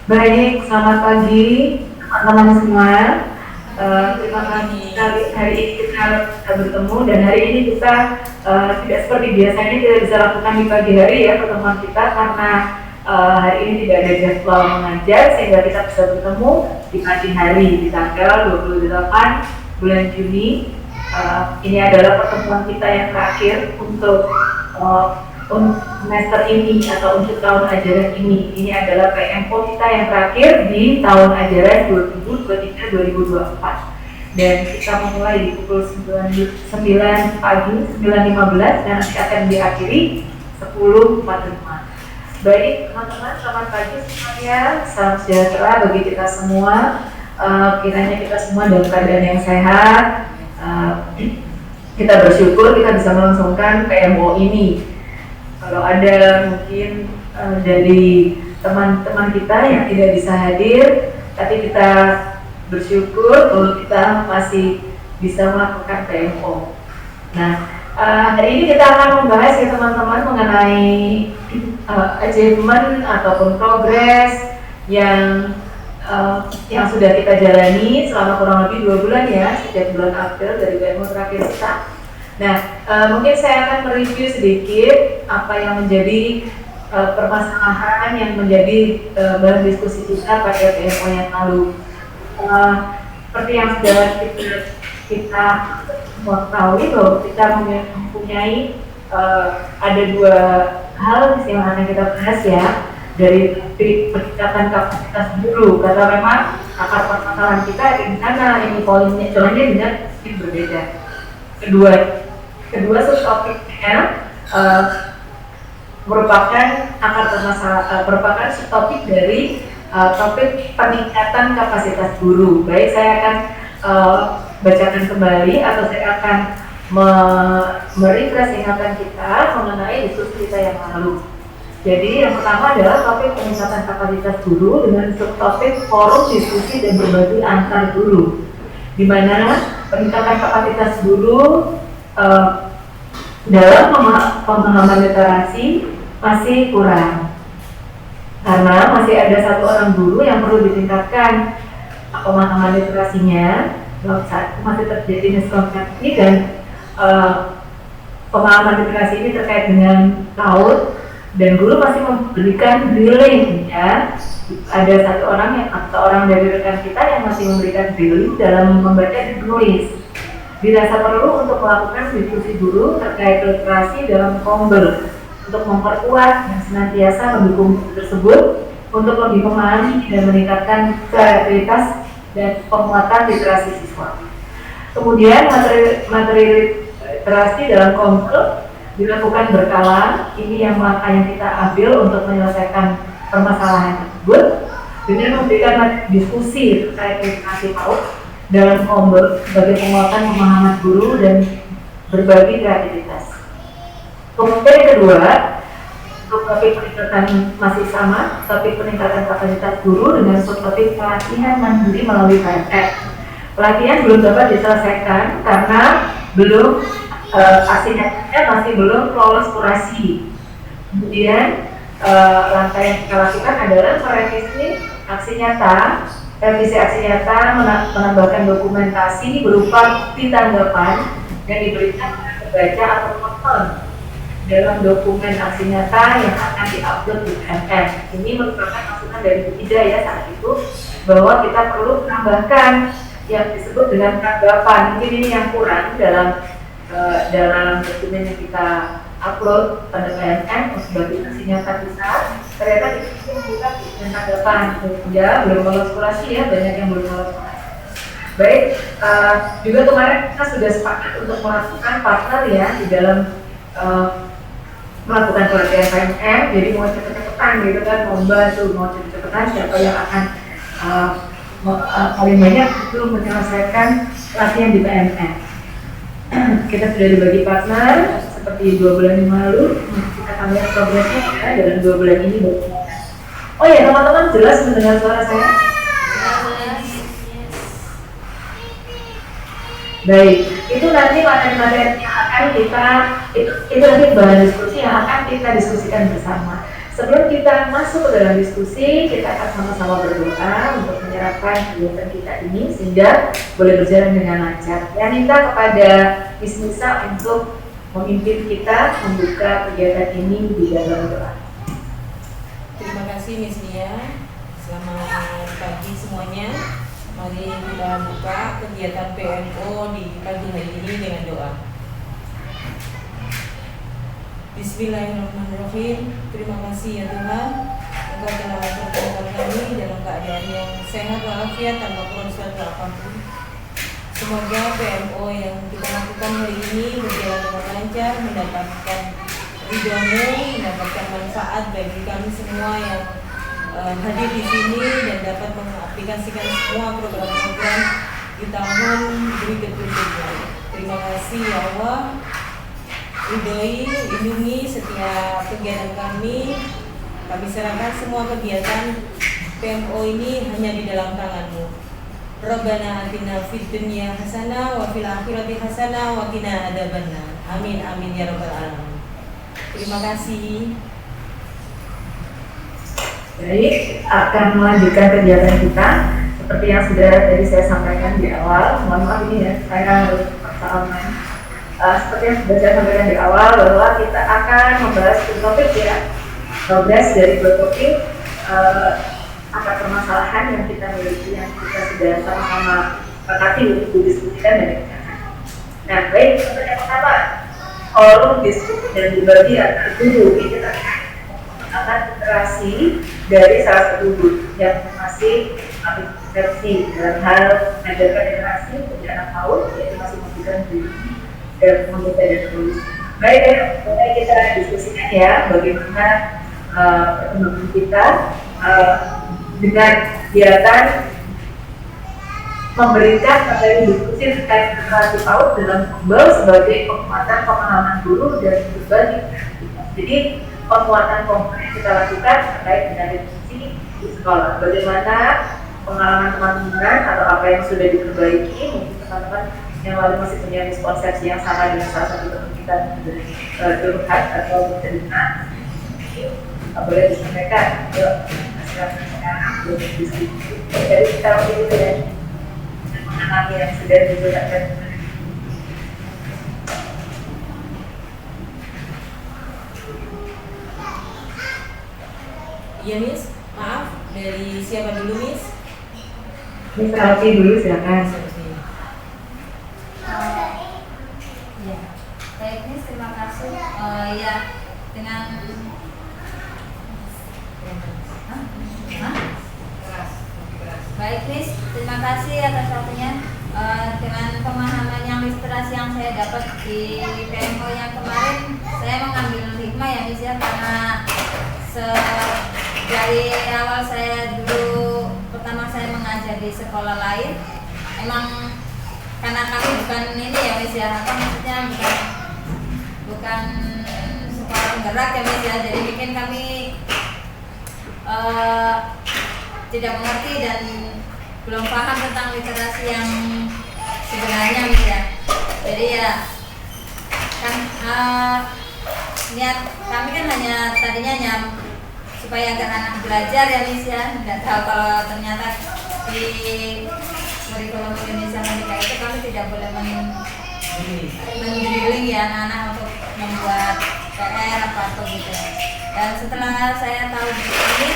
Baik, selamat pagi teman-teman semua. Terima kasih sekali hari ini kita bertemu dan hari ini kita tidak seperti biasanya tidak bisa lakukan di pagi hari ya pertemuan kita karena hari ini tidak ada jadwal mengajar sehingga kita bisa bertemu di pagi hari di tanggal 28 bulan Juni. Ini adalah pertemuan kita yang terakhir untuk semester ini atau untuk tahun ajaran ini. Ini adalah PMO kita yang terakhir di tahun ajaran 2023-2024 dan kita memulai di pukul 9 pagi, 9.15 dan nanti akan diakhiri 10.45. Baik teman-teman, selamat pagi semuanya, salam sejahtera bagi kita semua. Kiranya kita semua dalam keadaan yang sehat. Kita bersyukur kita bisa melangsungkan PMO ini. Kalau ada mungkin dari teman-teman kita yang tidak bisa hadir, tapi kita bersyukur bahwa kita masih bisa melakukan PMO. Nah, hari ini kita akan membahas ya teman-teman mengenai achievement ataupun progres yang sudah kita jalani selama kurang lebih 2 bulan ya, sejak bulan April dari PMO terakhir kita. Nah, mungkin saya akan mereview sedikit apa yang menjadi permasalahan yang menjadi bahan diskusi kita pada PMO yang lalu. Seperti yang sudah kita ketahui bahwa kita mempunyai ada 2 hal yang akan kita bahas ya, dari peningkatan kapasitas guru, karena memang akar permasalahan kita di sana, ini poinnya dengan berbeda. Kedua subtopiknya merupakan merupakan subtopik dari topik peningkatan kapasitas guru. Baik, saya akan bacakan kembali atau saya akan merefresh ingatan kita mengenai diskusi kita yang lalu. Jadi yang pertama adalah topik peningkatan kapasitas guru dengan subtopik forum diskusi dan berbagi antar guru, di mana peningkatan kapasitas guru dalam pemahaman literasi masih kurang karena masih ada 1 orang guru yang perlu ditingkatkan pemahaman literasinya. Saat masih terjadi miskonsepsi dan pemahaman literasi ini terkait dengan laut dan guru masih memberikan drilling ya. Ada 1 orang dari rekan kita yang masih memberikan drilling dalam membaca dan menulis. Dirasa perlu untuk melakukan diskusi guru terkait literasi dalam Kombel untuk memperkuat dan senantiasa mendukung guru tersebut untuk lebih memahami dan meningkatkan kreativitas dan penguatan literasi siswa. Kemudian materi literasi dalam Kombel dilakukan berkala. Ini yang langkah yang kita ambil untuk menyelesaikan permasalahan tersebut dengan memberikan diskusi terkait literasi PAUD dalam Kombel sebagai penguatan pemahaman guru dan berbagi kreativitas. Kemudian yang kedua, untuk topik peningkatan masih sama, topik peningkatan kapasitas guru dengan subtopik pelatihan mandiri melalui PMF. Pelatihan belum dapat diselesaikan karena aksi nyatanya masih belum lolos kurasi. Kemudian langkah yang kita lakukan adalah merevisi aksi nyata. Revisi aksi nyata menambahkan dokumentasi berupa bukti tanggapan yang diberikan kepada pembaca atau penonton dalam dokumen aksi nyata yang akan diupload di PMF. Ini merupakan masukan dari Bu Ida ya saat itu, bahwa kita perlu menambahkan yang disebut dengan tanggapan. Mungkin ini yang kurang dalam dokumen yang kita upload pada PMF sebagai aksi nyata kita. Ternyata kita membuka dokumen tanggapan ya, belum lolos kurasi ya, banyak yang belum lolos kurasi. Baik, juga kemarin kita sudah sepakat untuk melakukan partner ya di dalam melakukan pelatihan PMF. Jadi mau cepet-cepetan gitu kan, mau cepet-cepetan siapa yang akan paling banyak itu menyelesaikan pelatihan di PMF. Kita sudah dibagi partner seperti 2 bulan yang lalu. Kita akan lihat progresnya ya dalam 2 bulan ini. Oh ya teman-teman, jelas mendengar suara saya? Baik, itu nanti materi-materi yang akan kita itu nanti bahan diskusi yang akan kita diskusikan bersama. Sebelum kita masuk ke dalam diskusi, kita akan sama-sama berdoa untuk menyerahkan kegiatan kita ini sehingga boleh berjalan dengan lancar. Ya, minta kepada Miss Nisa untuk memimpin kita membuka kegiatan ini di dalam doa. Terima kasih Miss Nia. Selamat pagi semuanya. Mari kita buka kegiatan PMO di pagi hari ini dengan doa. Bismillahirrahmanirrahim. Terima kasih ya Tuhan, Engkau telah mempertemukan kami dalam keadaan yang sehat walafiat tanpa kurang suatu apapun. Semoga PMO yang kita lakukan hari ini berjalan dengan lancar, mendapatkan ridho-Mu, mendapatkan manfaat bagi kami semua yang hadir di sini dan dapat mengaplikasikan semua program-program di tahun berikutnya. Terima kasih ya Allah. Ridhoi, lindungi setiap kegiatan kami. Kami serahkan semua kegiatan PMO ini hanya di dalam tangan-Mu. Rabbana atina fid dunya hasanah wa fil akhirati hasanah wa qina adzabannar. Amin amin ya rabbal alamin. Terima kasih. Baik, akan melanjutkan kegiatan kita seperti yang sudah tadi saya sampaikan di awal. Mohon maaf ini ya, saya harus bersalaman. Seperti yang sudah saya sampaikan di awal bahwa kita akan membahas topik ya, progres dari topik akar permasalahan yang kita miliki, yang kita sudah sama-sama sepakati untuk didiskusikan dan dibicarakan. Nah, baik, untuk yang pertama, forum diskusi dan dibagi antar guru ini terkait akan literasi dari salah satu guru yang masih versi dalam hal mengajarkan literasi bagi anak PAUD, yaitu masih memberikan diri dan membaca dan menulis. Baik, mulai kita diskusikan ya bagaimana perkembangan kita dengan kegiatan memberikan materi diskusi terkait literasi PAUD dalam kembal sebagai penguatan pemahaman guru dan berbagi kreativitas. Jadi penguatan konkret yang kita lakukan terkait dengan diskusi di sekolah. Bagaimana pengalaman teman-teman atau apa yang sudah diperbaiki, mungkin teman-teman yang lalu masih punya miskonsepsi yang sama dengan salah satu teman kita curhat atau bercerita, boleh disampaikan ke masyarakat sekarang untuk diskusi. Jadi kita itu ya mengalami yang sudah digunakan. Iya Miss, maaf, dari siapa dulu Miss? Miss Alfi dulu silakan. Ya, baik Miss, terima kasih. Ya, dengan baik Miss, terima kasih atas waktunya. Dengan pemahaman yang literasi yang saya dapat di PMO yang kemarin, saya mengambil hikmah ya Miss ya, karena dari awal saya dulu pertama saya mengajar di sekolah lain, emang karena kami bukan ini ya Miss ya, apa maksudnya bukan sekolah penggerak ya Miss ya, jadi bikin kami tidak mengerti dan belum paham tentang literasi yang sebenarnya Miss ya. Jadi ya kan niat kami kan tadinya supaya agar anak belajar ya Miss ya, nggak tahu kalau ternyata di kurikulum Indonesia Merdeka itu kami tidak boleh mendrilling ya anak-anak untuk membuat PR apa gitu. Dan setelah saya tahu di sini,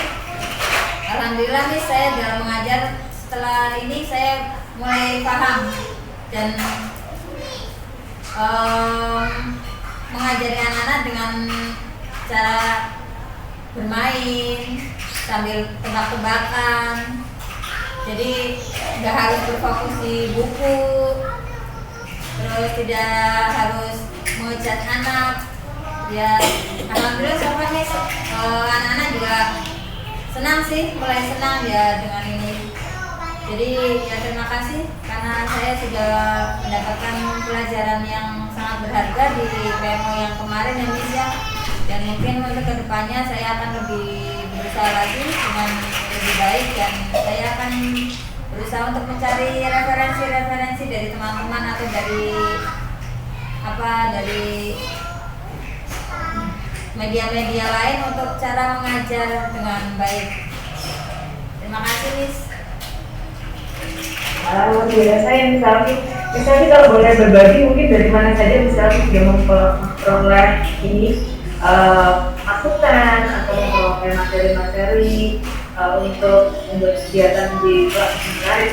alhamdulillah nih saya dalam mengajar, setelah ini saya mulai paham dan mengajari anak-anak dengan cara bermain sambil tebak-tebakan. Jadi nggak harus berfokus di buku, terus tidak harus mengecat anak. Ya, alhamdulillah sampai nih anak-anak juga senang sih, mulai senang ya dengan ini. Jadi ya terima kasih karena saya sudah mendapatkan pelajaran yang sangat berharga di PMO yang kemarin ya Miss ya. Dan mungkin untuk kedepannya saya akan lebih berusaha lagi dengan lebih baik, dan saya akan berusaha untuk mencari referensi-referensi dari teman-teman atau dari media-media lain untuk cara mengajar dengan baik. Terima kasih, Miss. Luar biasa ya, misalnya kalau boleh berbagi mungkin dari mana saja misalnya juga memperoleh ini masukan atau memperoleh materi-materi untuk kegiatan di kelas menarik.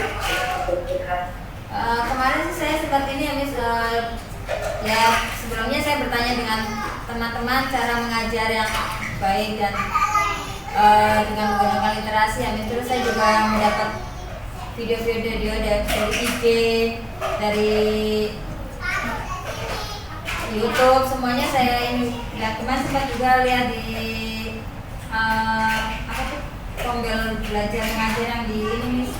Kemarin sih saya seperti ini ya, Miss. Ya sebelumnya saya bertanya dengan teman-teman cara mengajar yang baik dan dengan menggunakan literasi ya, Miss. Terus saya juga mendapat video-video dari IG, dari YouTube, semuanya saya ini ya. Kemarin sempat juga lihat di apa tuh, tombel belajar mengajar yang di ini, Miss.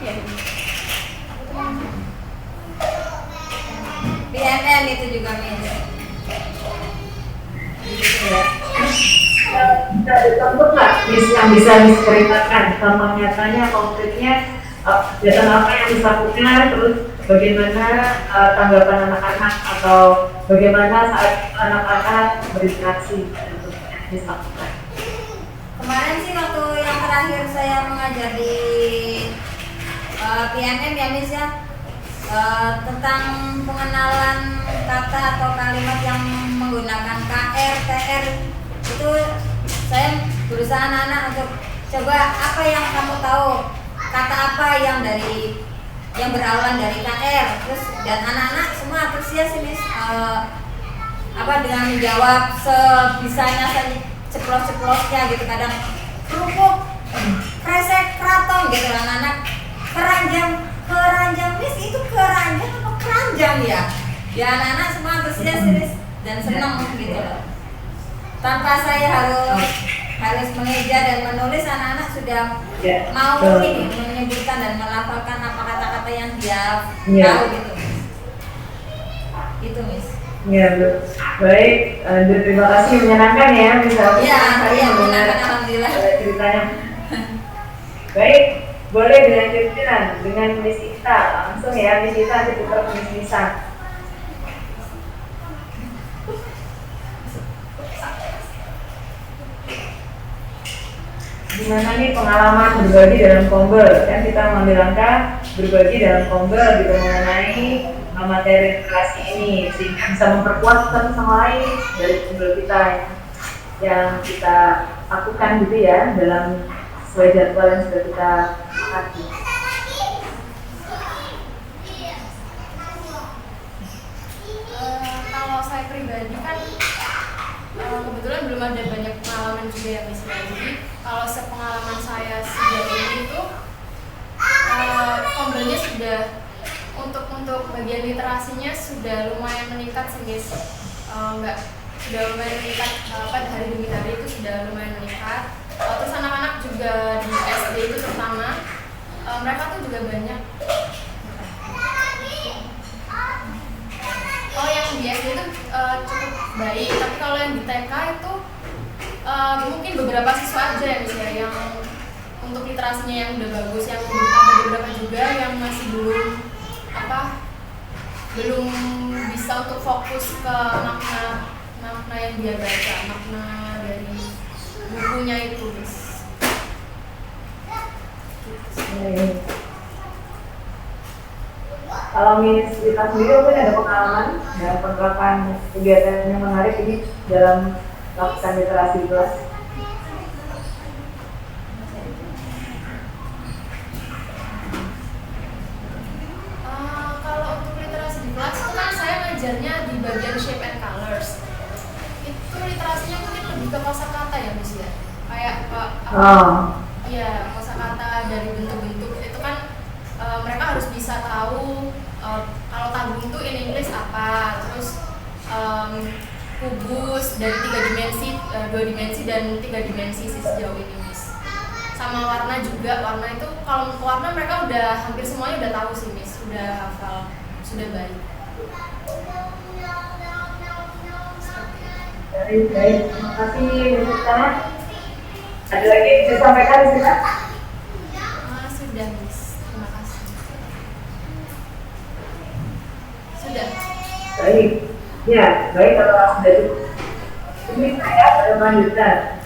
Ya, PNN itu juga, Miss. Ya. Bisa dicontoh nggak, Miss, yang bisa diceritakan contoh nyatanya, konkretnya kegiatan apa yang dilakukan, terus bagaimana tanggapan anak-anak atau bagaimana saat anak-anak berinteraksi untuk yang dilakukan. Kemarin sih waktu yang terakhir saya mengajar di PMM ya, Miss ya, tentang pengenalan kata atau kalimat yang menggunakan KR, TR, itu saya berusaha anak-anak untuk coba apa yang kamu tahu, kata apa yang berawalan dari KR, terus dan anak-anak semua antusias ini dengan menjawab sebisanya saja, ceplos-ceplosnya gitu, kadang kerupuk, kresek, keraton gitu, anak-anak keranjang, Miss, itu keranjang apa keranjang ya? Ya anak-anak semua antusias Miss dan senang gitu loh. Tanpa saya harus mengeja dan menulis, anak-anak sudah mau ini menyebutkan dan melafalkan apa kata-kata yang dia tahu gitu. Itu, Miss. Ya, baik. Terima kasih, menyenangkan ya, misalnya. Iya, menyenangkan, alhamdulillah. Ceritanya. Baik, boleh dilanjutkan dengan Miss Ita langsung ya, Miss Ita ditukar Miss Nisa. Gimana nih pengalaman berbagi dalam Kombel? Kan kita mengambil langkah berbagi dalam Kombel gitu mengenai materi literasi ini sehingga bisa memperkuat satu sama lain dari Kombel kita yang kita lakukan gitu ya dalam sesuai jadwal yang sudah kita sepakati. Kalau saya pribadi kan kebetulan belum ada banyak pengalaman juga ya, Miss. Jadi kalau sepengalaman saya sejauh ini itu Kombelnya sudah untuk bagian literasinya sudah lumayan meningkat sih, Miss. Sudah lumayan meningkat hari demi hari, itu sudah lumayan meningkat. Terus anak-anak juga di SD itu terutama mereka tuh juga banyak. Oh, yang di SD itu cukup baik, tapi kalau yang di TK itu mungkin beberapa siswa aja ya, misalnya yang untuk literasinya yang udah bagus, yang ada beberapa juga yang masih belum bisa untuk fokus ke makna yang dia baca, makna dari bukunya itu, Miss. Kalau Miss Ita sendiri mungkin ada pengalaman dalam penerapan kegiatan yang menarik ini dalam melakukan literasi di kelas? Kalau untuk literasi di kelas itu kan saya ngajarnya di bagian shape and colors. Itu literasinya mungkin lebih ke kosakata ya, Miss ya. Kayak ya kosakata dari bentuk-bentuk itu kan mereka harus bisa tahu kalau tabung itu in English apa, terus kubus dari 3 dimensi, 2 dimensi dan 3 dimensi sih sejauh ini, Miss. Sama warna juga, warna itu kalau warna mereka udah hampir semuanya udah tahu sih, Miss, udah hafal, sudah baik. Baik, terima kasih Miss Ita. Ada lagi yang bisa sampaikan Miss Ita? Sudah, Miss. Terima kasih. Sudah. Baik, ya baik kalau sudah cukup. Ini saya melanjutkan.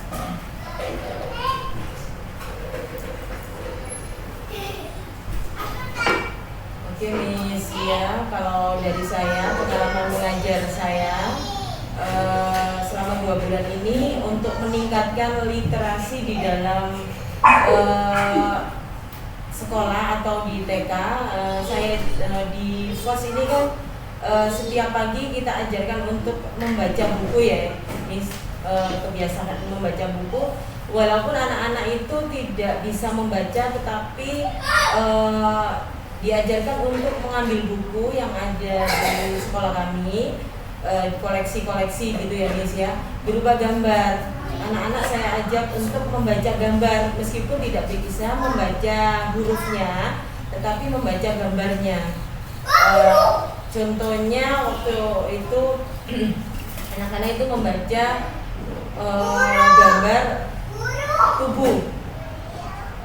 Oke Miss, ya kalau dari saya pengalaman mengajar saya selama 2 bulan ini untuk meningkatkan literasi di dalam sekolah atau di TK, saya di FOS ini kan setiap pagi kita ajarkan untuk membaca buku ya, Miss, kebiasaan membaca buku. Walaupun anak-anak itu tidak bisa membaca, tetapi diajarkan untuk mengambil buku yang ada di sekolah kami, koleksi-koleksi gitu ya Miss ya, berupa gambar. Anak-anak saya ajak untuk membaca gambar, meskipun tidak bisa membaca hurufnya, tetapi membaca gambarnya. Contohnya waktu itu anak-anak itu membaca gambar tubuh,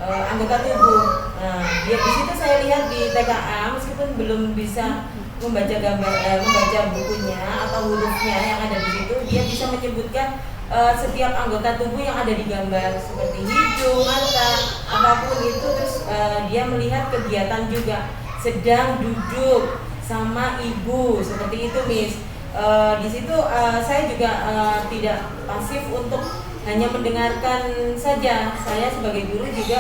anggota tubuh. Nah, di situ saya lihat di TKA, meskipun belum bisa membaca membaca bukunya atau hurufnya yang ada di situ, dia bisa menyebutkan setiap anggota tubuh yang ada di gambar, seperti hidung, mata, apapun itu. Terus dia melihat kegiatan juga, sedang, duduk, sama ibu, seperti itu Miss. Di situ saya juga tidak pasif untuk hanya mendengarkan saja. Saya sebagai guru juga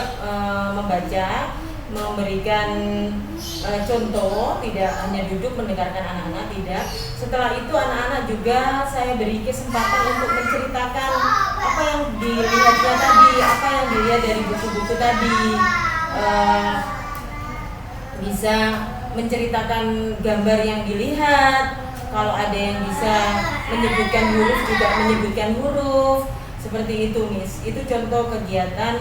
membaca, memberikan contoh, tidak hanya duduk mendengarkan anak-anak, tidak. Setelah itu anak-anak juga saya beri kesempatan untuk menceritakan apa yang dilihatnya tadi, apa yang dilihat dari buku-buku tadi. Bisa menceritakan gambar yang dilihat, kalau ada yang bisa menyebutkan huruf juga menyebutkan huruf, seperti itu Miss. Itu contoh kegiatan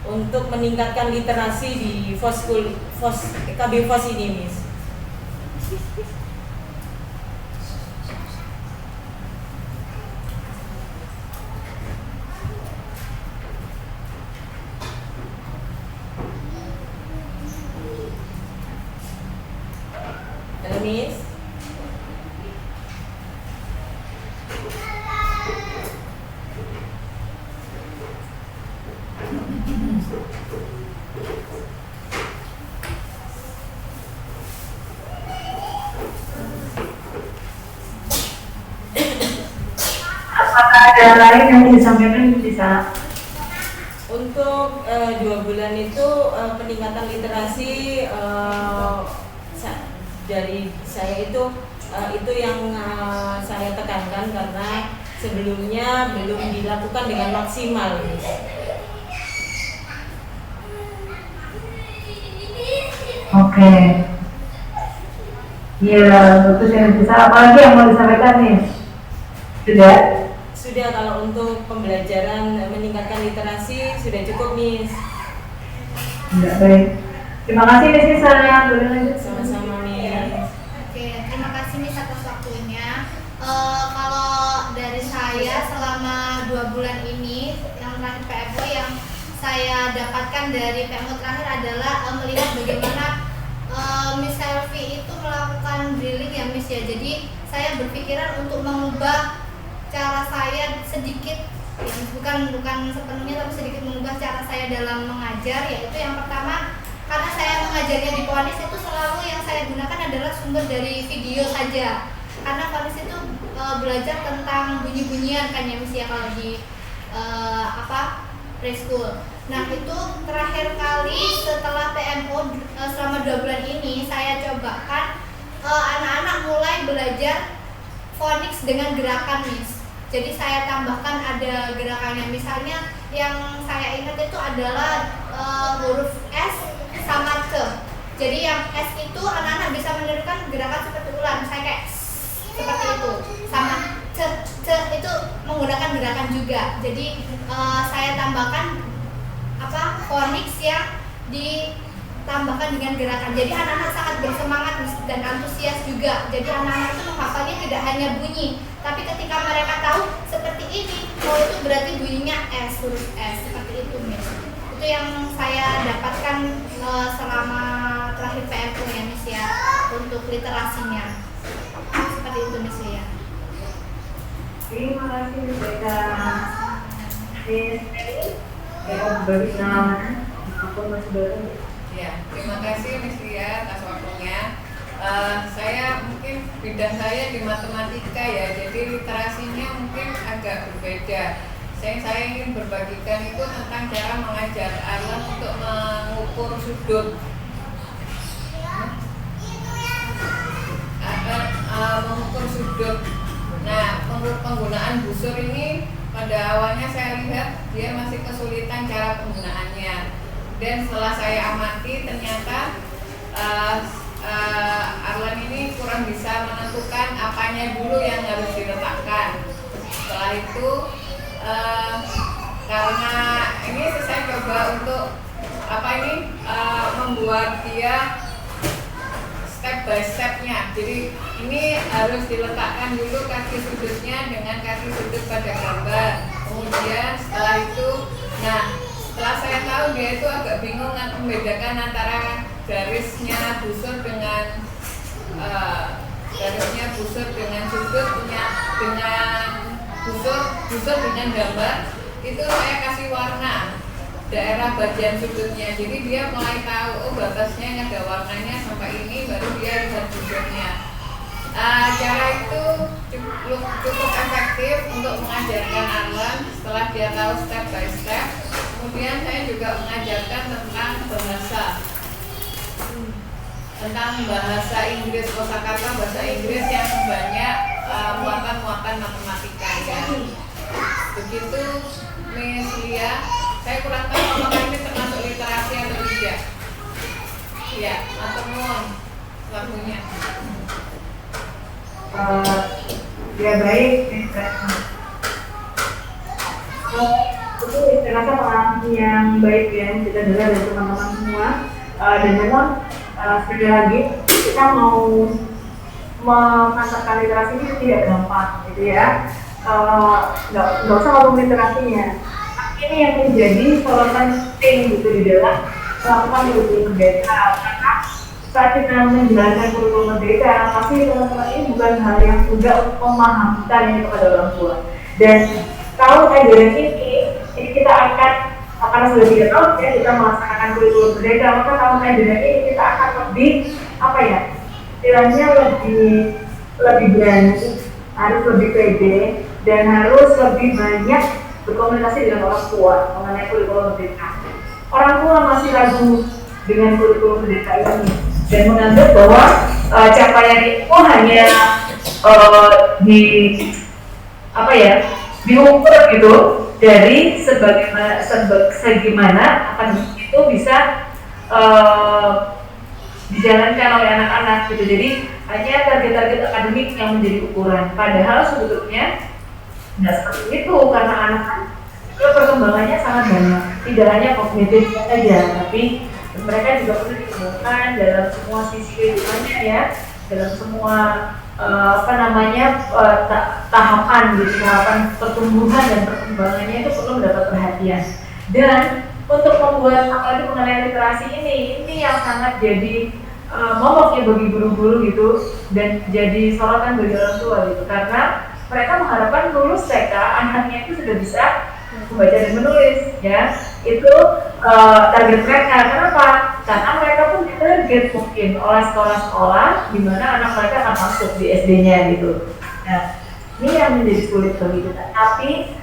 untuk meningkatkan literasi di KB FOS ini Miss. Halo Miss. Apakah ada lain yang disampaikan bisa? Untuk 2 bulan itu peningkatan literasi dari saya itu yang saya tekankan, karena sebelumnya belum dilakukan dengan maksimal. Oke. Iya, bagus yang bisa. Apalagi yang mau disampaikan nih? Sudah, kalau untuk pembelajaran meningkatkan literasi sudah cukup Miss. Enggak, baik. Terima kasih Miss Nisa. Boleh lanjut. Sama-sama Miss. Oke, terima kasih Miss atas waktunya. Kalau dari saya selama 2 bulan ini yang terakhir PMO yang saya dapatkan dari PMO terakhir adalah melihat bagaimana Miss Selvi itu melakukan drilling ya Miss ya. Jadi saya berpikiran untuk mengubah cara saya sedikit, ya, bukan sepenuhnya tapi sedikit mengubah cara saya dalam mengajar. Yaitu yang pertama, karena saya mengajarnya di Ponis, itu selalu yang saya gunakan adalah sumber dari video saja. Karena Ponis itu belajar tentang bunyi-bunyian kan ya Miss ya, kalau di preschool. Nah itu terakhir kali setelah PMO selama 2 bulan ini saya cobakan anak-anak mulai belajar phonics dengan gerakan Miss. Jadi saya tambahkan ada gerakannya, misalnya yang saya ingat itu adalah huruf S sama C. Jadi yang S itu anak-anak bisa menirukan gerakan seperti ular, misalnya kayak seperti itu. Sama C itu menggunakan gerakan juga. Jadi saya tambahkan phonics yang ditambahkan dengan gerakan. Jadi anak-anak sangat bersemangat dan antusias juga. Jadi anak-anak itu menghafalnya tidak hanya bunyi, tapi ketika mereka tahu seperti ini, oh itu berarti bunyinya S, huruf S, seperti itu Miss. Itu yang saya dapatkan selama terakhir PMO ya Miss ya, untuk literasinya. Seperti itu Miss ya. Terima kasih Rebecca. Berbagi pengalaman, aku masih baru. Ya, terima kasih Miss Lia atas waktunya. Saya mungkin bidang saya di matematika ya, jadi literasinya mungkin agak berbeda. Saya ingin berbagikan itu tentang cara mengajar anak untuk mengukur sudut. Mengukur sudut. Nah, penggunaan busur ini pada awalnya saya lihat dia masih kesulitan cara penggunaannya. Dan setelah saya amati ternyata Arlan ini kurang bisa menentukan apanya dulu yang harus diletakkan. Setelah itu karena ini saya coba untuk membuat dia step by stepnya. Jadi ini harus diletakkan dulu kaki sudutnya dengan kaki sudut pada gambar. Kemudian setelah itu, setelah saya tahu dia itu agak bingung membedakan antara garisnya busur dengan sudut dengan busur dengan gambar. Itu saya kasih warna daerah bagian sudutnya, jadi dia mulai tahu batasnya ada warnanya sampai ini, baru dia lihat busurnya. Cara itu cukup efektif untuk mengajarkan Arlan setelah dia tahu step by step. Kemudian saya juga mengajarkan tentang bahasa Inggris, kosakata bahasa Inggris yang banyak muatan-muatan matematika ya. Begitu Miss Lia, saya kurang tahu apakah ini termasuk literasi atau tidak. Ya, temuan lagunya. Ya baik, itu ternyata pengalaman yang baik ya kita dengar dari teman-teman semua. Dan memang sekali lagi kita mau mengantarkan literasi ini tidak gampang gitu ya. Nggak usah ngomong literasinya. Ini yang menjadi sorotan penting gitu di dalam melakukan kurikulum merdeka, karena saat kita menjalankan kurikulum merdeka pasti teman-teman ini bukan hal yang mudah untuk memahamkan ini kepada orang tua. Dan kalau ajaran ini kita akan, karena sudah 3 tahun ya kita melaksanakan kurikulum merdeka, maka tahun ajaran ini kita akan lebih istilahnya lebih berani, harus lebih pede, dan harus lebih banyak berkomunikasi dengan orang tua mengenai kurikulum merdeka. Orang tua masih ragu dengan kurikulum merdeka ini dan menganggap bahwa capaian itu hanya diukur gitu dari segimana akademik itu bisa dijalankan oleh anak-anak gitu. Jadi hanya target-target akademik yang menjadi ukuran. Padahal sebetulnya nggak seperti itu, karena anak kan perkembangannya sangat banyak. Tidak hanya kognitif saja, tapi mereka juga perlu dikembangkan dalam semua sisi kehidupannya ya, dalam semua tahapan gitu, tahapan pertumbuhan dan perkembangannya itu perlu mendapat perhatian. Dan untuk membuat apalagi mengenai literasi ini yang sangat jadi momok ya bagi guru-guru gitu, dan jadi sorotan bagi orang tua gitu, karena mereka mengharapkan lulus TK anaknya itu sudah bisa membaca dan menulis ya. Itu target mereka. Kenapa? Karena mereka pun ditarget mungkin oleh sekolah-sekolah di mana anak mereka akan masuk di SD-nya gitu. Nah, ini yang menjadi sulit bagi kita. Tapi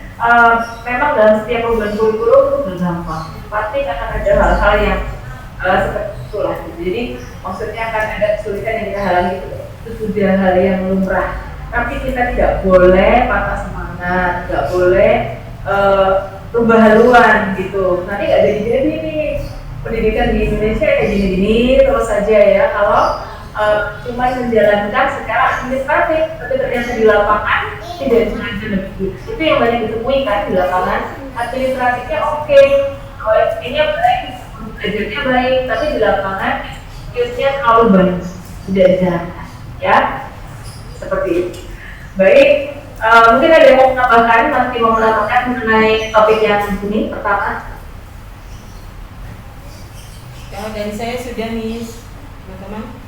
memang dalam setiap perubahan kurikulum itu nggak gampang. Pasti akan ada hal-hal yang seperti itulah. Jadi maksudnya akan ada kesulitan yang kita alami, itu sudah hal yang lumrah. Tapi kita tidak boleh patah semangat, nggak boleh rubah haluan gitu. Nanti nggak jadi nih pendidikan di Indonesia kayak gini-gini terus saja ya. Kalau cuma menjalankan secara administratif, tapi ternyata di lapangan tidak sengaja lebih. Itu yang banyak ditemui kan di lapangan. Administratifnya oke, OSP-nya baik, belajarnya baik, tapi di lapangan skills-nya terlalu banyak, tidak dijalankan ya. Seperti itu. Baik, mungkin ada yang mau menambahkan, masih mau menambahkan mengenai topik yang ini pertama? Kalau dari saya sudah nih, teman-teman.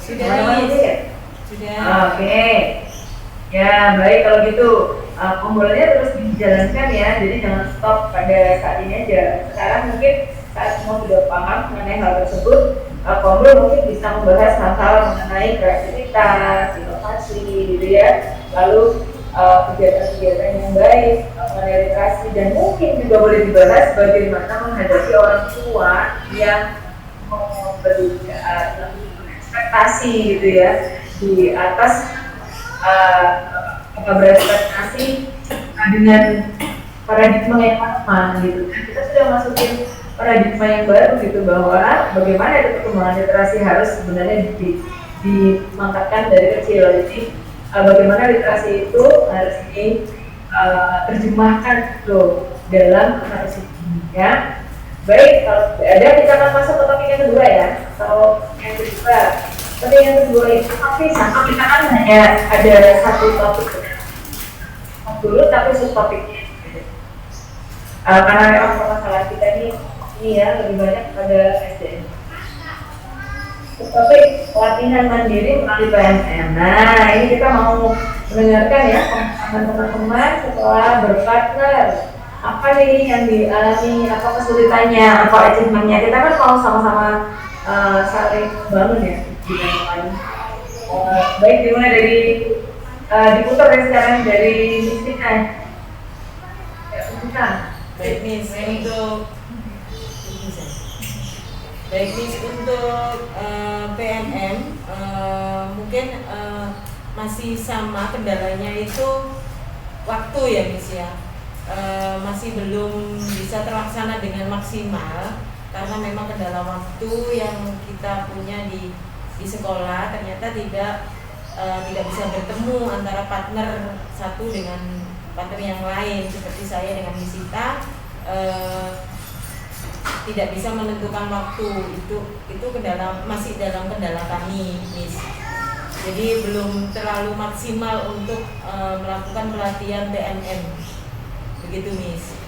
Sudah Teman-teman nih. ini ya? Sudah. Oke. Ya, baik kalau gitu. Pembualannya terus dijalankan ya, jadi jangan stop pada saat ini aja. Sekarang mungkin saat semua sudah paham mengenai hal tersebut, Kombo mungkin bisa membahas hal-hal mengenai kreativitas, inovasi gitu ya. Lalu kegiatan-kegiatan yang baik, mengenai literasi, dan mungkin juga boleh dibahas bagaimana menghadapi orang tua yang memberikan ekspektasi gitu ya di atas berekspektasi dengan paradigma yang lama gitu. Dan kita sudah masukin paradigma yang baru gitu, bahwa bagaimana itu perkembangan literasi harus sebenarnya dimangkatkan dari kecil. Jadi bagaimana literasi itu harus diterjemahkan gitu dalam literasi ya. Baik, kalau ada kita akan masuk ke topik yang kedua ya. Atau yang kedua, topik yang kedua itu sama kita kan hanya ada satu topik dulu, tapi subtopiknya karena memang masalah kita ini ya lebih banyak pada SDM. Topik latihan mandiri melalui PMM. Nah, ini kita mau mendengarkan ya teman-teman setelah berpartner. Apa nih yang dialami, apa kesulitannya, apa achievementnya. Kita kan mau sama-sama saling bangun ya di dalam. Baik, dimulai dari diputar ya sekarang dari Mistika. Ya, Mistika. Baik Miss, untuk PMM mungkin masih sama kendalanya itu waktu ya Miss ya. Masih belum bisa terlaksana dengan maksimal karena memang kendala waktu yang kita punya di sekolah ternyata tidak bisa bertemu antara partner satu dengan partner yang lain, seperti saya dengan Misita tidak bisa menentukan waktu. Itu masih dalam kendala kami, Miss. Jadi belum terlalu maksimal untuk melakukan pelatihan PMM. Begitu, Miss.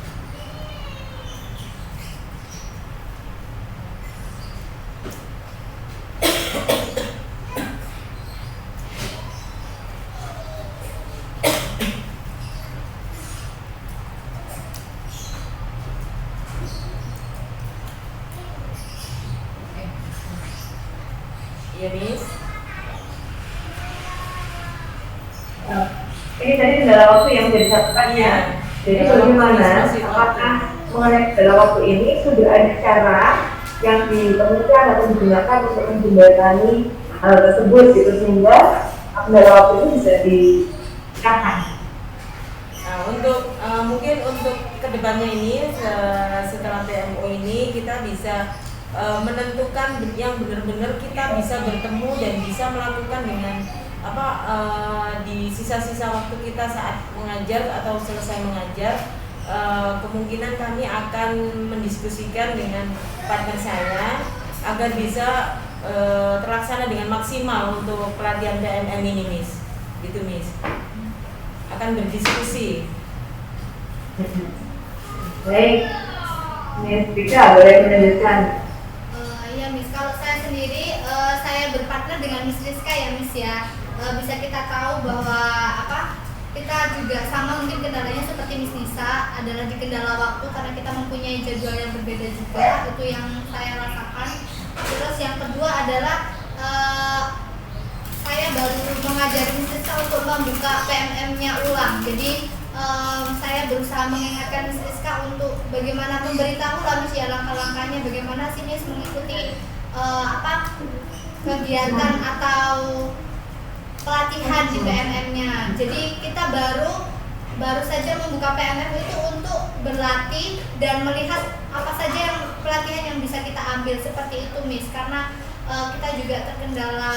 Iya, Miss. Ini tadi kendala waktu yang menjadi catatan ya. Jadi bagaimana, apakah mengenai kendala waktu ini sudah ada cara yang ditemukan atau digunakan untuk menjembatani hal tersebut gitu, sehingga kendala waktu itu bisa dicapai. Nah, untuk mungkin untuk kedepannya ini setelah PMO ini kita bisa menentukan yang benar-benar kita bisa bertemu dan bisa melakukan dengan di sisa-sisa waktu kita saat mengajar atau selesai mengajar. Kemungkinan kami akan mendiskusikan dengan partner saya agar bisa terlaksana dengan maksimal untuk pelatihan PMM ini, Miss. Gitu, Miss. Akan berdiskusi. Baik, Miss Vika boleh melanjutkan. Iya Miss, kalau saya sendiri saya berpartner dengan Miss Rizka ya Miss ya. Bisa kita tahu bahwa kita juga sama, mungkin kendalanya seperti Miss Nisa adalah di kendala waktu karena kita mempunyai jadwal yang berbeda juga. Itu yang saya rasakan. Terus yang kedua adalah saya baru mengajari Miss Rizka untuk membuka PMM-nya ulang. Jadi saya berusaha mengingatkan Miss Rizka untuk bagaimana memberitahu lah Miss ya langkah-langkahnya, bagaimana sih Miss mengikuti kegiatan atau pelatihan di PMM-nya. Jadi kita baru saja membuka PMM itu untuk berlatih dan melihat apa saja yang pelatihan yang bisa kita ambil, seperti itu Miss. Karena kita juga terkendala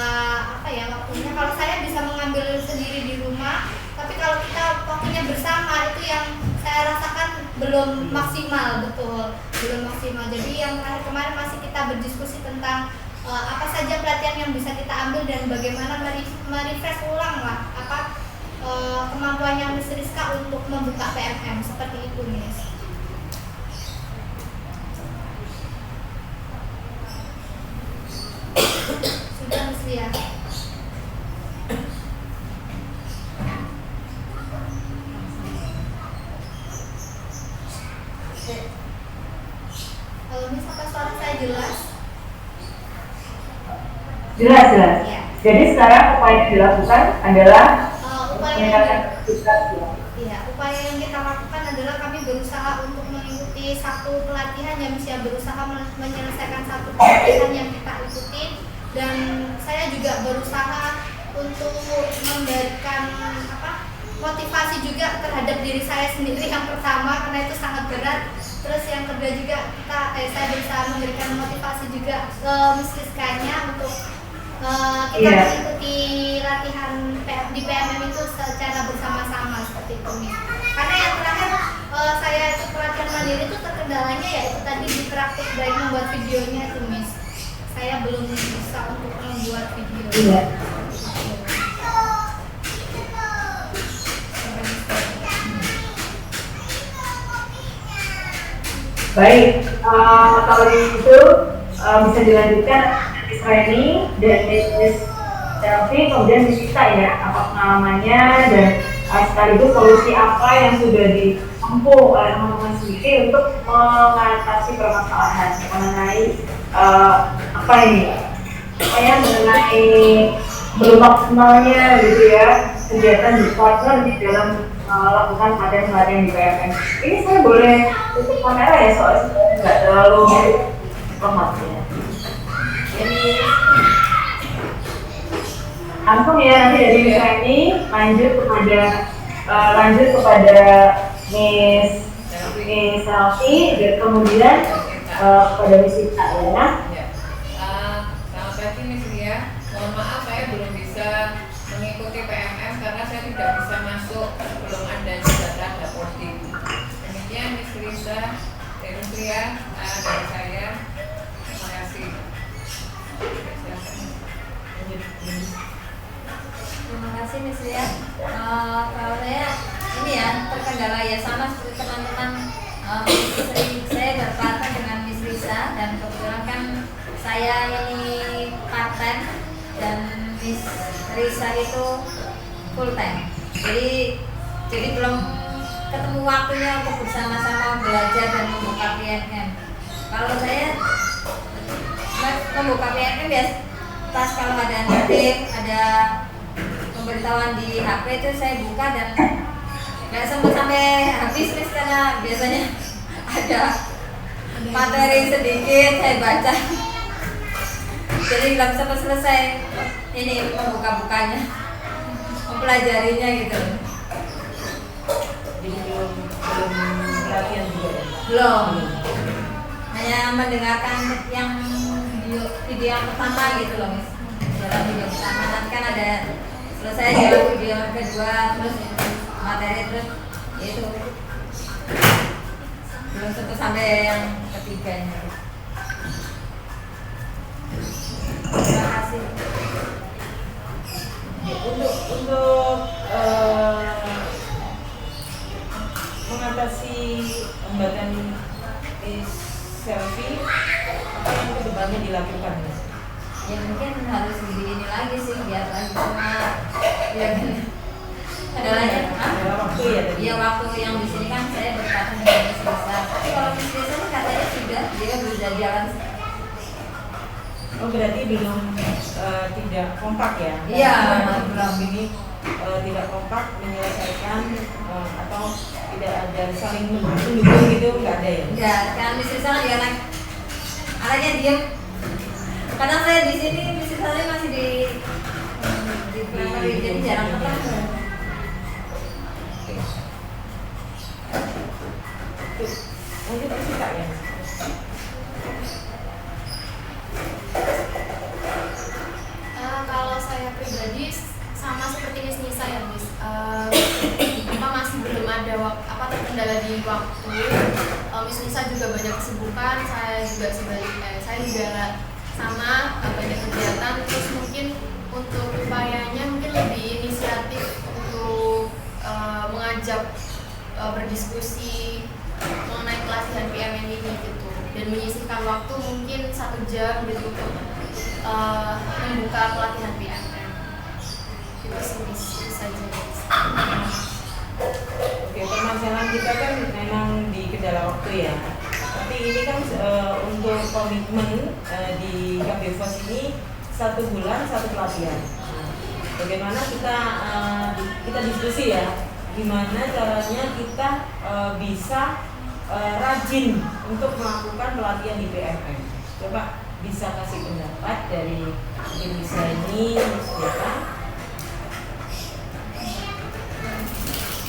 waktunya. Kalau saya bisa mengambil sendiri di rumah, tapi kalau kita waktunya bersama itu yang saya rasakan belum maksimal, betul, belum maksimal. Jadi yang terakhir kemarin masih kita berdiskusi tentang apa saja pelatihan yang bisa kita ambil dan bagaimana merefresh ulang lah kemampuannya Miss Rizka untuk membuka PMM, seperti itu Miss. Sudah Miss Lia. Jelas jelas. Ya. Jadi sekarang upaya yang dilakukan adalah Upaya meningkatkan kapasitas. Iya, upaya yang kita lakukan adalah kami berusaha untuk mengikuti satu pelatihan yang bisa berusaha menyelesaikan satu pelatihan yang kita ikuti, dan saya juga berusaha untuk memberikan motivasi juga terhadap diri saya sendiri yang pertama, karena itu sangat berat. Terus yang kedua juga saya berusaha memberikan motivasi juga ke Miss Rizkanya untuk kita mengikuti latihan di PMM itu secara bersama-sama seperti itu, Miss. Karena yang terakhir saya ikut pelatihan mandiri itu terkendalanya yaitu tadi di praktik baik membuat videonya itu, Miss. Saya belum bisa untuk membuat video. Iya. Baik, kalau itu bisa dilanjutkan Miss Reni dan Miss Selfie, kemudian Miss Sita ya, apa pengalamannya dan sekaligus solusi apa yang sudah ditempuh oleh teman-teman sendiri untuk mengatasi permasalahan mengenai apa ini, mengenai belum maksimalnya gitu ya kegiatan di partner di dalam melakukan pelatihan di PMM. Ini saya boleh tutup kamera ya, soalnya nggak terlalu lemot ya. Jadi langsung ya, nanti dari Miss Reni lanjut kepada Miss Selfie dan kemudian kepada Miss Sita ya. Selamat pagi Miss Ria. Mohon maaf saya belum bisa mengikuti PMM karena saya tidak bisa masuk, belum ada data dapoding. Demikian Miss Risa, Miss Ria dari saya. Terima kasih. Terima kasih Miss Ria. Kalau saya ini ya terkendala ya sama seperti teman-teman. Saya berpartner dengan Miss Risa dan kebetulan kan saya ini part-time dan Miss Risa itu full time. Jadi belum ketemu waktunya untuk bersama-sama belajar dan membuka PMM. Kalau saya membuka PMM ya pas kalau ada meeting, ada pemberitahuan di HP itu saya buka dan nggak sempat sampai habis Miss, karena biasanya ada materi sedikit saya baca. Jadi belum sempat selesai ini membuka-bukanya, mempelajarinya gitu. Jadi belum pelatihan juga ya? Belum. Hanya mendengarkan yang video yang pertama gitu loh, Miss. Dalam video pertama nanti kan ada selesai jalan video kedua, terus materi, terus itu belum sempat sampai yang ketiganya. Terima kasih. Untuk mengatasi hambatan selfie, apa yang kedepannya dilakukan? Ya mungkin harus lebih ini lagi sih biar lagi sama ya Ada waktu ya tadi? Iya, waktu yang di sini kan saya berkata dengan Miss Risa. Tapi kalau Miss Risa ini katanya sudah, dia sudah jalan. Oh berarti belum tidak kompak ya? Iya, belum ini tidak kompak menyelesaikan atau tidak ada saling mendukung gitu, nggak ada ya? Enggak, kan Miss Risa kan dia anaknya diam. Kadang saya di sini Miss Risa masih di primary, jadi jarang ketemu. Mungkin itu Kak ya? Kalau saya pribadi sama seperti Miss Nisa ya, Miss. Masih belum ada terkendala di waktu. Miss Nisa juga banyak kesibukan, saya juga sama banyak kegiatan. Terus mungkin untuk upayanya mungkin lebih inisiatif untuk mengajak berdiskusi mengenai pelatihan PMM ini gitu, dan menyisihkan waktu mungkin 1 jam gitu untuk membuka pelatihan PMM. Itu sih saja. Oke, permasalahan kita kan memang di kendala waktu ya. Tapi ini kan untuk komitmen di KBFOS ini 1 bulan 1 pelatihan. Bagaimana kita diskusi ya, gimana caranya kita bisa rajin untuk melakukan pelatihan di PMM. Coba bisa kasih pendapat dari mungkin bisa ini siapa?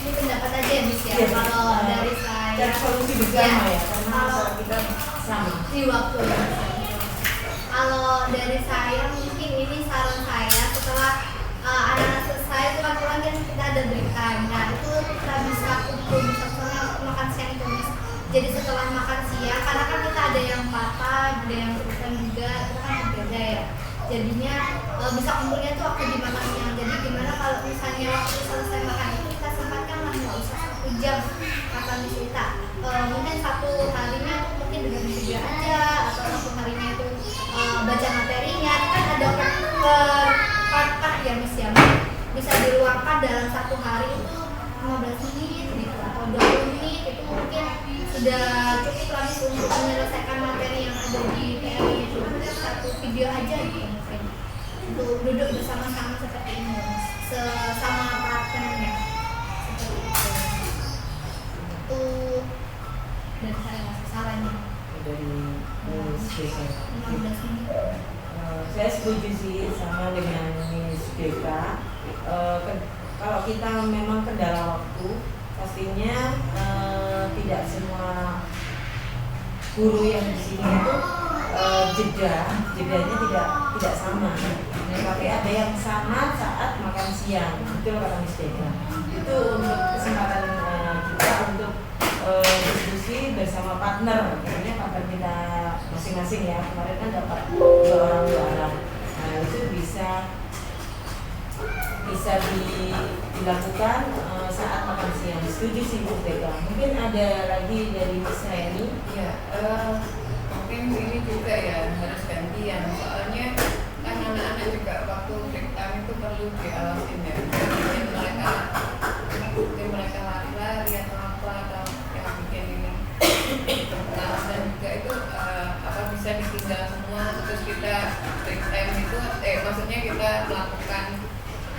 Ini pendapat aja ya Miss ya. Iya. Kalau dari saya Cari solusi bersama ya, karena kalau masalah kita sama. di waktu yang sama. Kalau dari saya mungkin ini saran saya setelah anak-anak selesai itu kan pulang kan kita ada break time. Nah itu kita bisa kumpul misalnya makan siang itu Miss. Jadi setelah makan siang karena kan kita ada yang patah, ada yang urusan juga, itu kan berbeda ya. Jadinya bisa kumpulnya tuh waktu di makan siang. Jadi gimana kalau misalnya waktu selesai makan itu kita sempatkan lah nggak usah 1 jam kata Miss Ita. Mungkin 1 harinya mungkin dengan video aja atau 1 harinya itu baca materinya. Itu kan ada part-part ya Miss ya. Bisa diluangkan dalam 1 hari itu 15 menit gitu atau 20 menit itu mungkin sudah cukup lah Miss untuk menyelesaikan materi yang ada di PLI itu. 1 video aja gitu mungkin untuk duduk bersama-sama seperti ini sesama partnernya seperti itu. Itu dan saya masih sarannya Dari Miss Deka. 15 menit. Saya setuju sih sama dengan Miss Deka. Kalau kita memang kendala waktu, pastinya tidak semua guru yang di sini itu jedanya tidak sama. Tapi ada yang sama saat makan siang. Betul kata Miss Deka. Itu untuk kesempatan kita untuk diskusi bersama partner. Akhirnya partner kita masing-masing ya. Kemarin kan dapat 2 orang 2 anak. Nah itu bisa dilakukan saat makan siang. Setuju sih Bu Deka. Mungkin ada lagi dari Miss Reni. Ya, mungkin ini juga ya harus gantian. Soalnya kan anak-anak juga waktu break time itu perlu diawasin ya. Mungkin mereka lari-lari atau apa atau yang bikin ini. Nah, dan juga itu bisa ditinggal semua terus kita break time itu maksudnya kita melakukan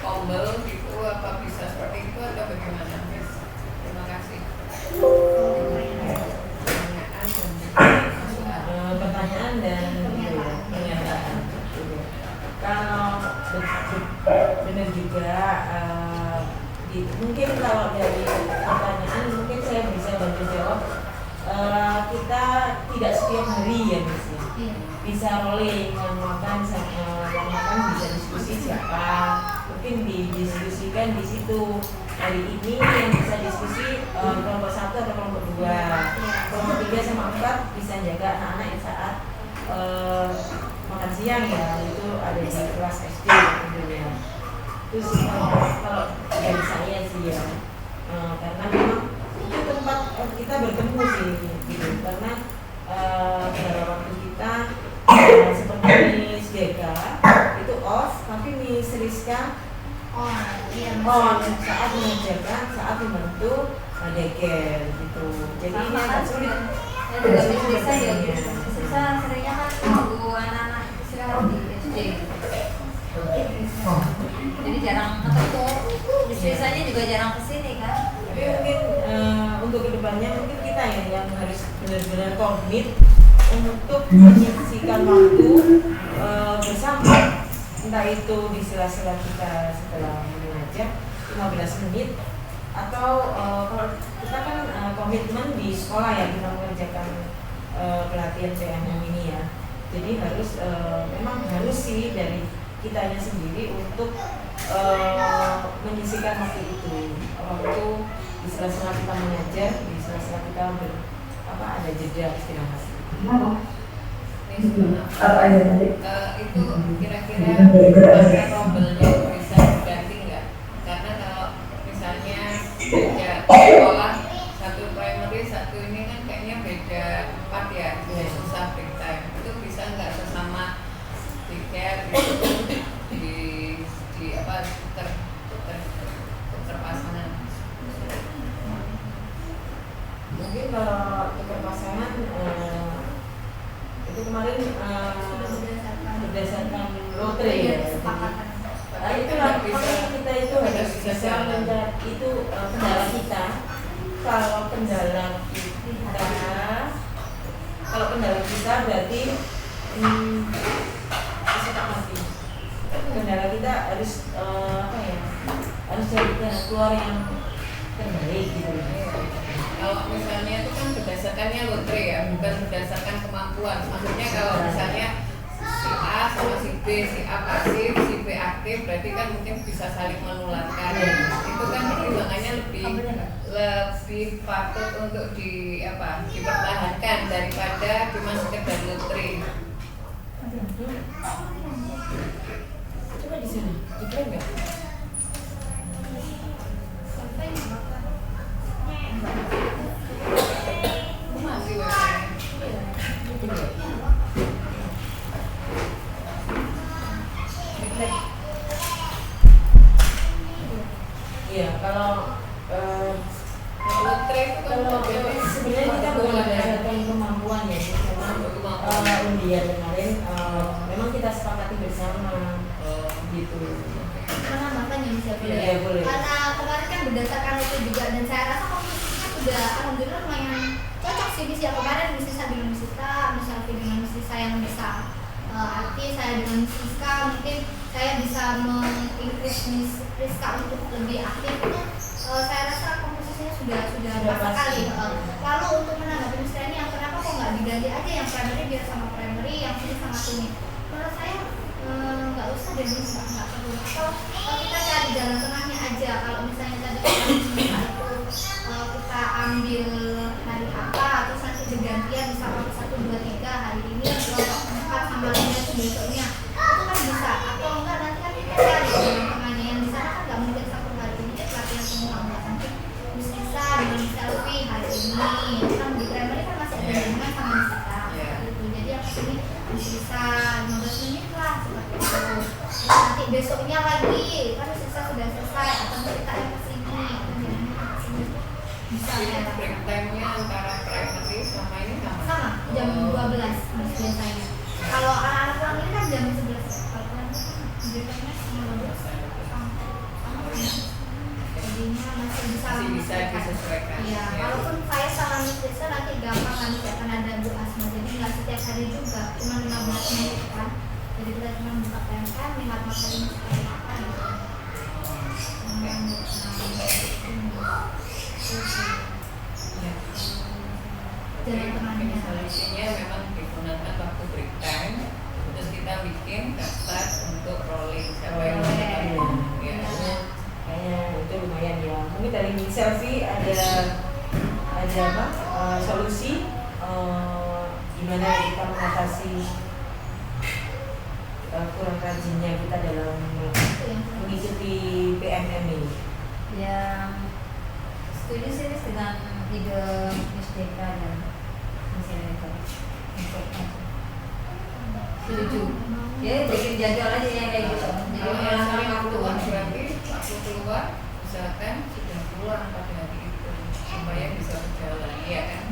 tombol gitu apa bisa seperti itu atau bagaimana Miss? Terima kasih. Pertanyaan dan pernyataan. Kalau benar juga mungkin kalau dari pertanyaan mungkin saya bisa bantu jawab. Kita tidak setiap hari ya Miss ya. Bisa rolling yang makan bisa diskusi siapa, mungkin didiskusikan di situ. Hari ini yang bisa diskusi kelompok 1 atau kelompok 2, kelompok 3 sama 4 bisa jaga anak-anak yang saat makan siang ya, itu ada di kelas SD tentunya. Terus kalau dari saya sih ya, karena memang itu tempat kita bertemu sih gitu, karena pada waktu kita seperti Miss Deka itu off, tapi Miss Rizka on saat mengajarkan, saat membantu daycare gitu. Jadi ini agak sulit. Bisa ya, bisa seringnya kan nunggu anak-anak istirahat di SD. Jadi jarang ketemu. Biasanya juga jarang kesini kan. Tapi mungkin untuk kedepannya mungkin kita yang harus benar-benar komit untuk menyisihkan waktu bersama, entah itu di sela-sela kita setelah mengajar 15 menit atau kalau kita kan komitmen di sekolah ya kita mengerjakan pelatihan PMM ini ya. Jadi harus memang harus sih dari kitanya sendiri untuk menyisihkan waktu itu, waktu di sela-sela kita mengajar, di sela-sela kita ada jeda istirahat. Itu kira-kira masa tombelnya bisa diganti nggak? Karena kalau misalnya beda sekolah, 1 primary, 1 ini kan kayaknya beda 4 ya, susah break time. Itu bisa nggak sesama daycare itu di apa terpasangan? Mungkin kalau tukar pasangan itu kemarin berdasarkan log lotre ya. kesepakatan. Nah, itulah makanya kita itu harus bisa mencari itu kendala kita. Kalau kendala kita berarti kendala kita harus harus cari keluar yang terbaik gitu. Kalau misalnya itu kan berdasarkannya lotre ya, bukan berdasarkan kemampuan. Maksudnya kalau misalnya si A sama si B, si A pasif, si B aktif, berarti kan mungkin bisa saling menularkan. Itu kan pertimbangannya lebih patut untuk dipertahankan daripada cuma sekedar lotre. Coba di sini, coba enggak? Masih WP. Iya, kalau Lotre itu kan sebenarnya kita bukan berdasarkan kemampuan ya, karena undian kemarin memang kita sepakati bersama gitu. Menambahkan yang bisa boleh. Iya, boleh. Karena kemarin kan berdasarkan itu juga dan saya rasa komposisinya sudah alhamdulillah lumayan cocok sih Miss ya. Kemarin Miss Sisa dengan Miss Sita, Miss Alfi dengan Miss Sisa yang bisa arti, saya dengan Miss Rizka mungkin saya bisa mengincrease Miss Rizka untuk lebih aktif itu saya rasa komposisinya sudah pas sekali. Lalu untuk menanggapi Miss Reni yang kenapa kok nggak diganti aja yang primary biar sama primary, yang ini sama sini. Menurut saya nggak usah deh Miss, nggak perlu. Atau kita cari jalan tengahnya aja. Kalau misalnya tadi kita ambil hari apa, terus nanti bergantian misalnya 1, 2, 3 hari ini, kelompok 4 sama 5 itu besoknya itu kan bisa. Atau enggak nanti kan kita cari jalan tengahnya yang di sana kan nggak mungkin satu hari ini kita pelatihan semua enggak, nanti Miss Lisa dengan Miss Elvi hari ini kan di primary kan masih ada jaringan sama Miss Lisa gitu. Jadi yang kesini Miss Lisa 15 menit lah seperti itu. Terus nanti besoknya lagi kan Miss Lisa sudah selesai atau kita yang kesini bisa Ini ya. break time-nya antara primary sama ini Sama jam 12 Miss biasanya. Kalau anak-anak pulang ini kan jam 11. Kalau pulang itu kan jadinya sama 12 sama jadinya masih bisa disesuaikan. Iya, walaupun saya sama Miss Lisa nanti gampang nanti akan ada Bu Asma, jadi nggak setiap hari juga, cuma 15 menit kan. Jadi kita cuma buka tempat, lihat materinya seperti apa gitu. Jalan tengahnya. Solusinya memang digunakan waktu break time, terus kita bikin daftar untuk rolling siapa yang mau ya. Kayaknya itu lumayan ya. Mungkin dari Selfie ada apa solusi gimana kita mengatasi kurang rajinnya kita dalam mengikuti PMM ini. Yang setuju sih Miss dengan ide Miss Deka dan Miss Renata. Setuju. Ya bikin jadwal aja yang kayak gitu. Jadi Kalau waktu keluar berarti waktu keluar misalkan sudah pulang pada hari itu supaya bisa berjalan, ya kan?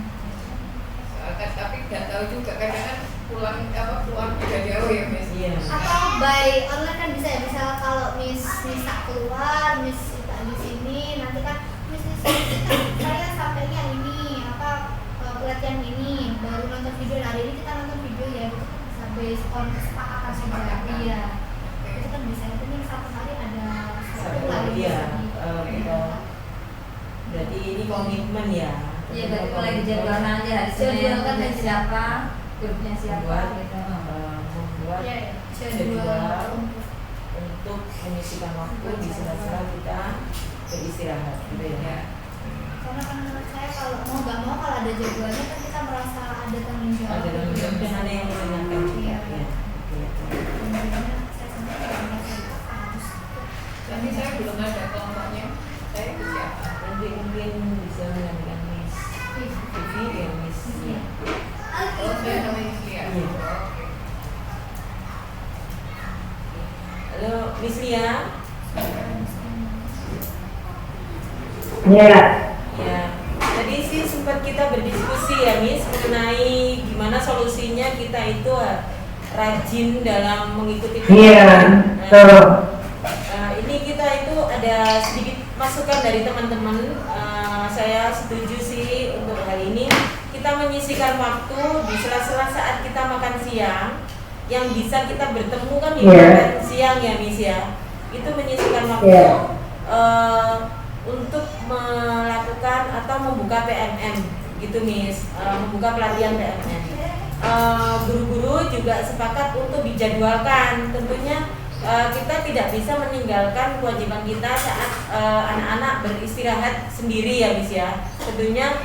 Tapi nggak tahu juga kadang kan pulang keluar juga jauh ya Miss. Iya. Atau by online kan bisa ya, misal kalau Miss Nisa keluar, Miss Sita di sini, nanti kan Miss Nisa saya sampainya ini pelatihan ini baru nonton video, hari ini kita nonton video ya, itu kan bisa based on kesepakatan sama dia. Itu kan bisa, itu nih satu hari ada satu hari Iya. bisa Berarti ini komitmen ya. Iya, berarti mulai dijadwalkan aja hari Senin Jadwalkan aja. siapa, grupnya siapa gitu. Membuat ya, jadwal untuk menyisihkan waktu di sela-sela kita beristirahat gitu ya. karena kan menurut saya kalau mau nggak mau kalau ada jadwalnya kan kita merasa ada tanggung jawab. Ada tanggung jawab dan ada yang mendengarkan juga. Iya. Ya. Kemudiannya saya sendiri juga merasa harus. Tapi saya belum ada kelompoknya. Saya itu siapa? Nanti mungkin bisa menggantikan Miss Vivi ya Miss. Iya. Oh, saya namanya Lia. Iya. Halo Miss Lia. Iya. Ya, tadi sih sempat kita berdiskusi ya Miss mengenai gimana solusinya kita itu rajin dalam mengikuti Iya, betul. Ini kita itu ada sedikit masukan dari teman-teman. Saya setuju sih untuk hal ini. Kita menyisihkan waktu di sela-sela saat kita makan siang yang bisa kita bertemu kan di makan siang ya Miss ya. Itu menyisihkan waktu untuk melakukan atau membuka PMM gitu Miss, membuka pelatihan PMM. Guru-guru juga sepakat untuk dijadwalkan. Tentunya kita tidak bisa meninggalkan kewajiban kita saat anak-anak beristirahat sendiri ya Miss ya. Tentunya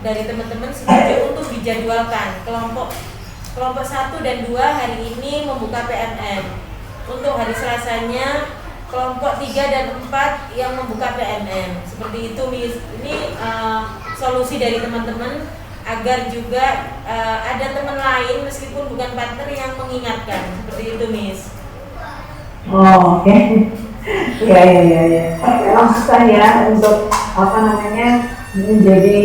dari teman-teman setuju untuk dijadwalkan kelompok 1 dan 2 hari ini membuka PMM. Untuk hari Selasanya kelompok 3 dan 4 yang membuka PMM. Seperti itu Miss. Ini solusi dari teman-teman agar juga ada teman lain meskipun bukan partner yang mengingatkan. Seperti itu Miss. Oh, oke. Iya. Memang susah ya untuk menjadi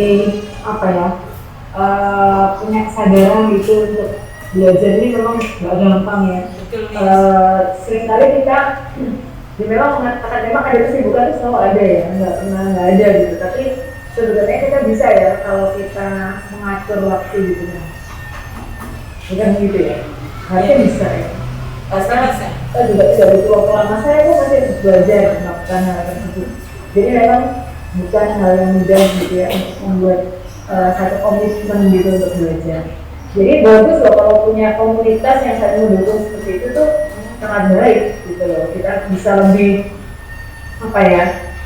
punya kesadaran gitu untuk belajar ini memang nggak gampang ya. Seringkali kita memang mengatakan memang ada kesibukan itu selalu ada ya, nggak pernah nggak ada gitu. Tapi sebenarnya kita bisa ya kalau kita mengatur waktu gitu kan. Bukan gitu ya? Harusnya bisa ya. Karena kita juga tidak butuh waktu lama. Saya tuh masih belajar melakukan hal tersebut. Jadi memang bukan hal yang mudah gitu ya untuk membuat satu komitmen gitu untuk belajar. Jadi bagus loh kalau punya komunitas yang saling mendukung seperti itu tuh sangat baik gitu loh. Kita bisa lebih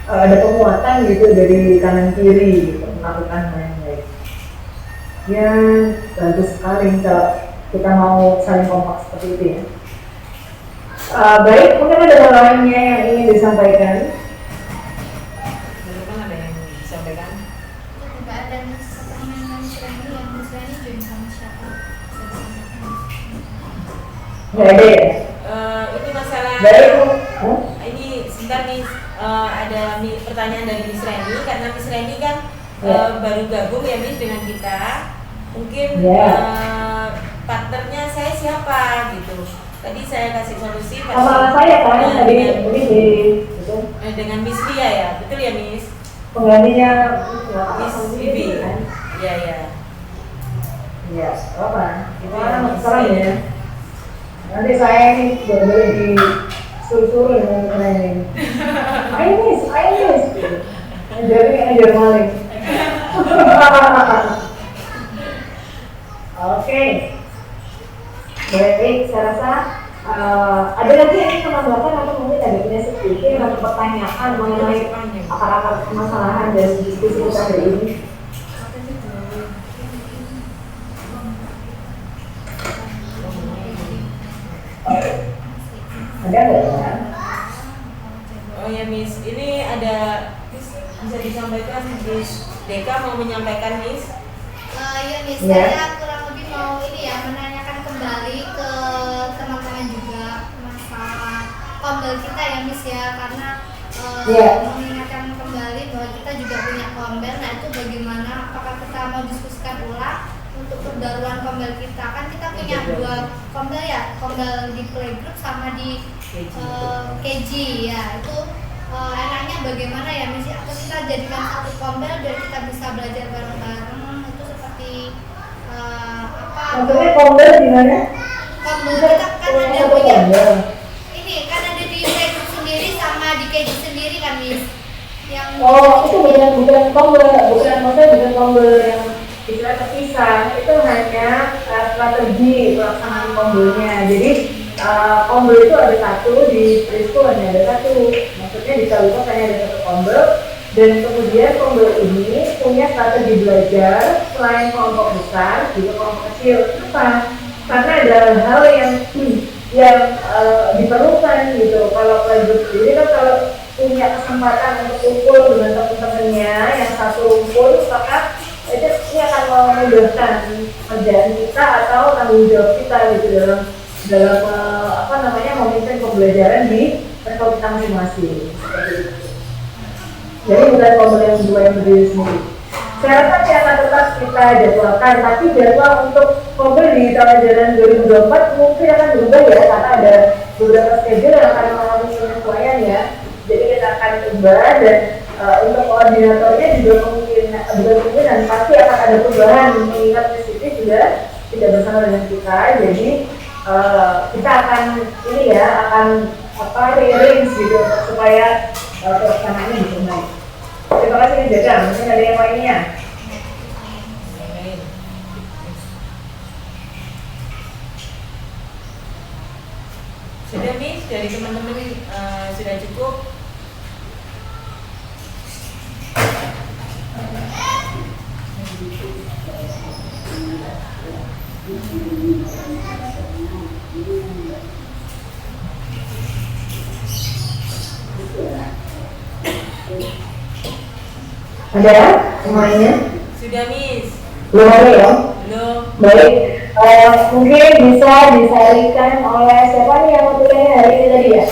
ada penguatan gitu dari kanan kiri gitu melakukan hal yang baik. Ya bagus sekali kalau kita mau saling kompak seperti itu ya. Baik, mungkin ada hal lainnya yang ingin disampaikan. Ada yang disampaikan? Tidak ada pertanyaan ini yang misalnya join sama siapa? Nggak ada ya? Ini masalah. Baik. Ini sebentar nih ada pertanyaan dari Miss Reni karena Miss Reni kan baru gabung ya Miss dengan kita. Mungkin partnernya saya siapa gitu. Tadi saya kasih solusi sama saya kan tadi dengan Miss Lia ya, betul ya Miss? Penggantinya Miss Bibi kan? Iya. Iya, apa? Gimana sekarang ya? Nanti saya ini boleh disuruh-suruh dengan ini. Ayo Miss. Ngajar maling. Oke. Baik, saya rasa ada lagi yang ingin menambahkan atau mungkin ada punya sedikit atau pertanyaan mengenai akar-akar permasalahan dari diskusi kita hari ini. Ada nggak ya? Oh ya Miss, ini ada bisa disampaikan Miss Deka mau menyampaikan Miss? Ya Miss, saya kurang lebih mau menanyakan kembali ke teman-teman juga masalah kombel kita ya Miss ya, karena mengingatkan kembali bahwa kita juga punya kombel. Nah itu bagaimana, apakah kita mau diskusikan ulang untuk perbaruan kombel kita? Kan kita punya 2 kombel ya, kombel di playgroup sama di KG ya. Itu enaknya bagaimana ya Miss? Atau kita jadikan satu kombel biar kita bisa belajar bareng-bareng? Itu seperti maksudnya kombel gimana? Kombel kita kan ada punya ini kan ada di playgroup sendiri sama di KG sendiri kan Miss? Yang itu bukan kombel yang istilah terpisah. Itu hanya strategi pelaksanaan kombelnya. Jadi kombel itu ada satu, di Prisco hanya ada satu. Maksudnya di Kalipos hanya ada satu kombel. Dan kemudian kombel ini punya strategi belajar selain kelompok besar, juga kelompok kecil. Kenapa? Karena ada hal yang diperlukan gitu. Kalau playgroup sendiri kan kalau punya kesempatan untuk kumpul dengan teman-temannya yang satu kumpul, maka ini akan memudahkan kerjaan kita atau tanggung jawab kita gitu dalam memimpin pembelajaran di level kita masing-masing. Seperti itu. Jadi bukan kombel yang 2 yang berdiri sendiri. Saya rasa akan tetap kita jadwalkan, tapi jadwal untuk semoga di tahun ajaran 2024 mungkin akan berubah ya, karena ada beberapa schedule yang akan mengalami penyesuaian ya. Jadi kita akan ubah dan untuk koordinatornya juga kemungkinan pasti akan ada perubahan, mengingat PCT juga tidak bersama dengan kita. Jadi kita akan ini ya, akan rearrange gitu supaya pelaksanaannya bisa baik. Terima kasih Jaga. Mungkin ada yang lainnya. Sudah Miss, dari teman-teman sudah cukup. Ada semuanya? Sudah Miss. Belum ada ya? Belum. Baik, mungkin bisa disarikan oleh siapa nih yang waktunya hari ini tadi ya?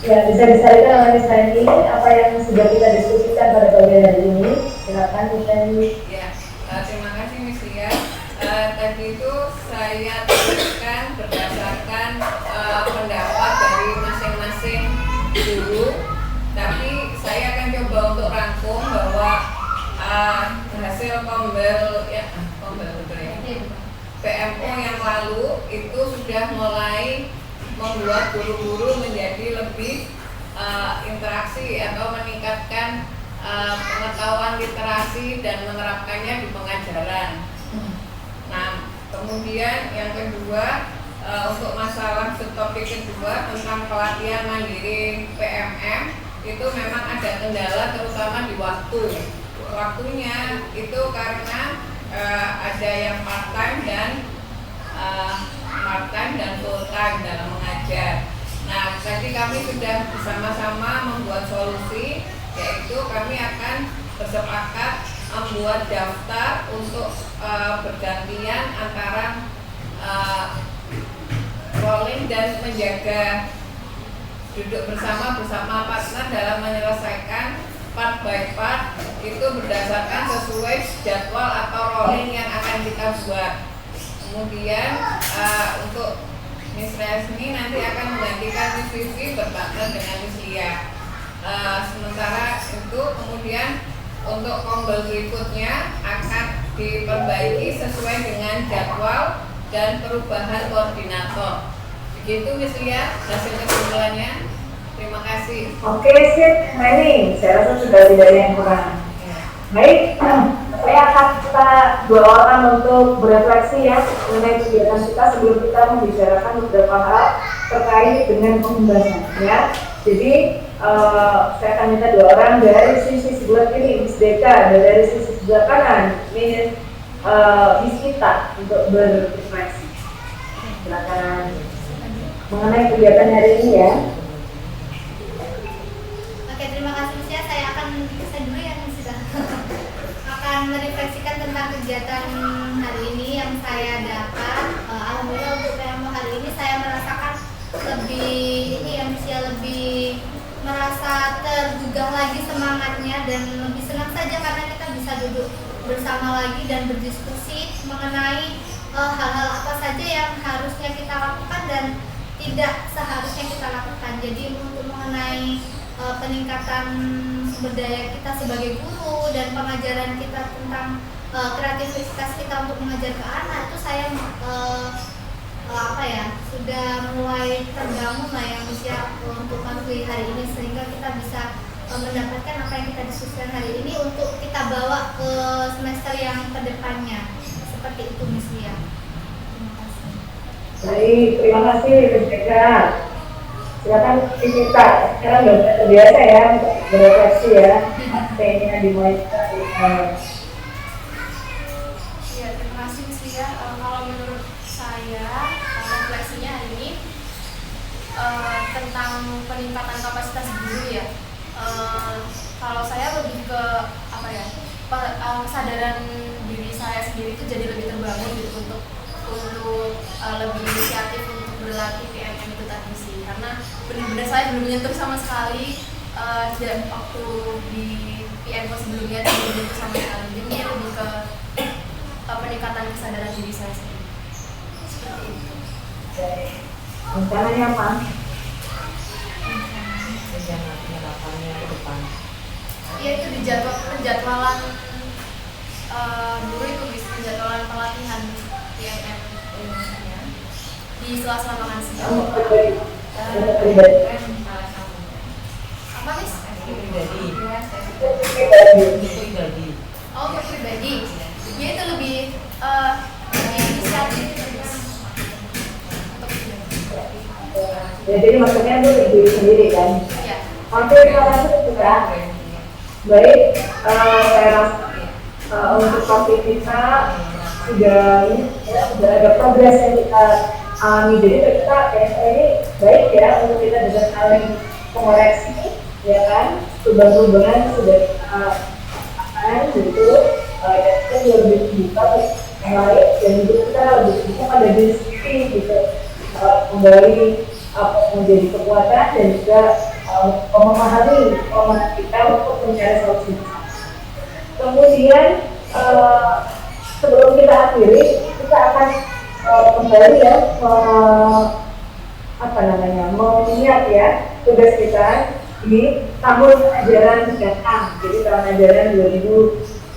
Ya, bisa disarikan oleh Miss Rani apa yang sudah kita diskusikan pada pagi hari ini. Silakan Miss Rani. Ya, terima kasih Miss Lia. Tadi itu saya tuliskan berdasarkan pendapat dari masing-masing guru, tapi saya akan coba untuk rangkum bahwa hasil PMO yang lalu itu sudah mulai membuat guru-guru menjadi lebih interaksi atau meningkatkan pengetahuan literasi dan menerapkannya di pengajaran. Nah, kemudian yang kedua, untuk masalah subtopik kedua tentang pelatihan mandiri PMM itu memang ada kendala, terutama di waktu. Waktunya itu karena ada yang part time dan full time dalam mengajar. Nah, tadi kami sudah bersama-sama membuat solusi, yaitu kami akan bersepakat membuat daftar untuk bergantian antara rolling dan menjaga duduk bersama partner dalam menyelesaikan part by part itu berdasarkan sesuai jadwal atau rolling yang akan kita buat. Kemudian untuk Miss Resmi nanti akan menggantikan Miss Vivi berpartner dengan Miss Lia. Sementara itu kemudian untuk kombel berikutnya akan diperbaiki sesuai dengan jadwal dan perubahan koordinator. Begitu Miss Lia hasil kesimpulannya. Terima kasih. Oke, sip. Nah ini saya rasa sudah tidak ada yang kurang. Baik, saya akan minta dua orang untuk berefleksi ya mengenai kegiatan kita sebelum kita membicarakan beberapa hal terkait dengan pembahasan ya. Jadi saya akan minta dua orang dari sisi sebelah kiri Miss Deka dan dari sisi sebelah kanan Miss Kita untuk berefleksi. Silakan mengenai kegiatan hari ini ya. Oke, terima kasih Miss ya. Saya akan dulu yang sudah akan merefleksikan tentang kegiatan hari ini yang saya dapat. Alhamdulillah untuk PMO hari ini saya merasakan lebih ini ya Miss ya, lebih merasa tergugah lagi semangatnya dan lebih senang saja karena kita bisa duduk bersama lagi dan berdiskusi mengenai hal-hal apa saja yang harusnya kita lakukan dan tidak seharusnya kita lakukan. Jadi untuk mengenai peningkatan sumber daya kita sebagai guru dan pengajaran kita tentang kreativitas kita untuk mengajar ke anak itu saya sudah mulai terbangun lah yang bisa untuk konflik hari ini sehingga kita bisa mendapatkan apa yang kita diskusikan hari ini untuk kita bawa ke semester yang kedepannya seperti itu Miss Lia. Terima kasih. Baik, terima kasih Miss Deka. Silakan kita sekarang sudah terbiasa ya untuk berefleksi ya. Kayaknya dimulai kita. Ya, terima kasih Miss Lia. Kalau menurut saya refleksinya hari ini tentang peningkatan kapasitas guru ya. Kalau saya lebih ke kesadaran diri saya sendiri itu jadi lebih terbangun gitu untuk lebih inisiatif untuk berlatih PMM itu tadi sih, karena benar-benar saya belum menyentuh sama sekali dan waktu di PMO sebelumnya sebelum itu sama sekali. Jadi ini lebih ke peningkatan kesadaran diri saya sendiri. Seperti itu. Rencananya apa? Penerapannya ke depan. Iya itu penjadwalan dulu itu bisa penjadwalan pelatihan PMM di sela-sela makan siang. Apa Miss? Pribadi. Oh untuk pribadi. Ya itu lebih inisiatif itu Miss. Untuk pribadi. Ya, jadi maksudnya itu diri sendiri kan? Iya. Oke, terima kasih juga. Baik, saya rasa untuk topik kita sudah ada progres yang kita alami. Jadi kita ini baik ya untuk kita dengan saling mengoreksi, ya kan? Perubahan-perubahan sudah kita lakukan gitu, dan kita juga lebih terbuka yang lain, dan juga kita lebih terbuka pada diri sendiri gitu, kembali apa menjadi kekuatan dan juga memahami kelemahan kita untuk mencari solusi. Kemudian sebelum kita akhiri, kita akan kembali ya mengingat ya tugas kita di tahun ajaran mendatang. Jadi tahun ajaran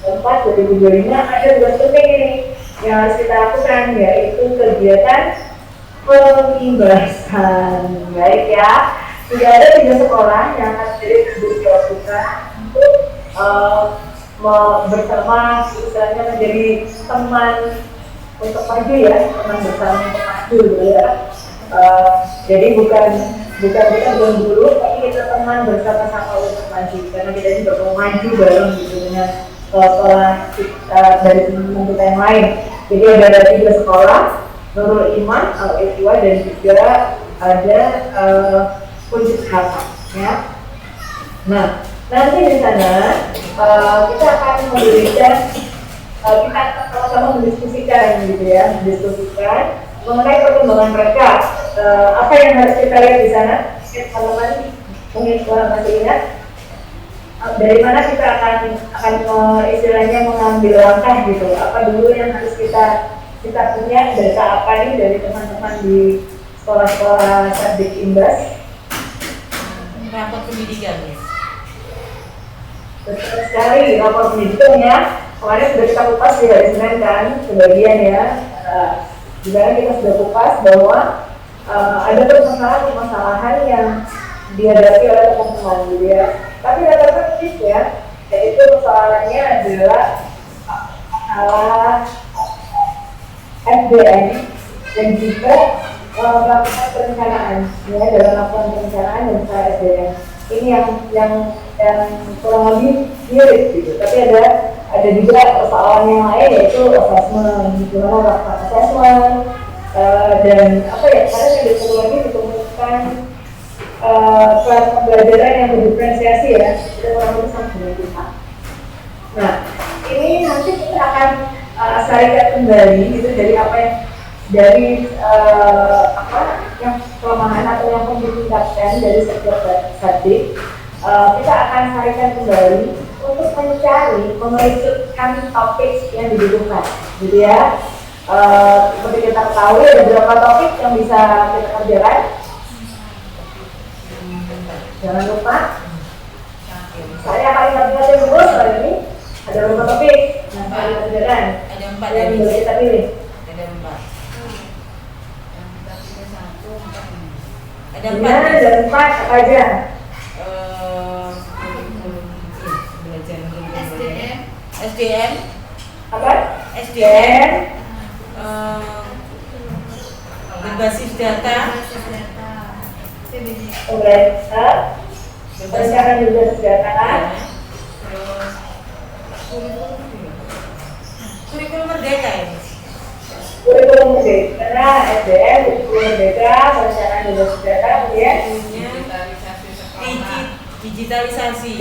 2024-2025 ada tugas penting ini yang harus kita lakukan, yaitu kegiatan pengimbasan. Baik ya, sudah ada 3 sekolah yang akan jadi tanggung kita untuk bersama, misalnya menjadi teman untuk maju ya, teman bersama untuk maju gitu ya. Jadi bukan kita guru, tapi kita teman bersama-sama untuk maju, karena kita juga mau maju bareng gitu dengan sekolah kita dari teman-teman kita yang lain. Jadi ada 3 sekolah, Nurul Iman, Al-Ikhwa, dan juga ada Kunci Harapan ya. Nah, nanti di sana kita akan memberikan, kita akan sama-sama mendiskusikan gitu ya, mengenai perkembangan mereka. Apa yang harus kita lihat di sana? Teman-teman mungkin masih ingat dari mana kita akan istilahnya mengambil langkah gitu. Apa dulu yang harus kita punya, data apa nih dari teman-teman di sekolah-sekolah Sardik Imbas? Rapor pendidikan ya. Betul sekali, rapor pendidikan ya. Kemarin sudah kita kupas di hari Senin kan, sebagian ya. Juga kita sudah kupas bahwa ada permasalahan yang dihadapi oleh teman-teman gitu ya. Tapi data praktis ya, yaitu persoalannya adalah masalah SDM dan juga melakukan perencanaan ya, dalam melakukan perencanaan dan usaha SDM. Ini yang kurang lebih mirip gitu. Tapi ada juga persoalan yang lain, yaitu assessment, gimana melakukan assessment dan apa ya, karena yang lagi ditemukan kelas pembelajaran yang berdiferensiasi ya, kita kurang lebih sama dengan kita. Nah, ini nanti kita akan sarikan kembali gitu dari apa yang yang kelemahan atau yang perlu ditingkatkan dari setiap Sardik. Kita akan sarikan kembali untuk mengerucutkan topik yang dibutuhkan, gitu ya. Seperti kita ketahui ada beberapa topik yang bisa kita kerjakan. Jangan lupa, saya akan ingat-ingatin terus hari ini ada beberapa topik yang bisa kita kerjakan. Ada 4 yang ya. bisa kita pilih. Ada 4. Ada 4. Ada 4 apa aja? SDM. Apa? SDM. Berbasis data. Pemerintah. Perencanaan juga kesejahteraan. Terus kurikulum merdeka ya. Kurikulum merdeka, SDM, kurikulum merdeka, perencanaan juga kesejahteraan, kemudian digitalisasi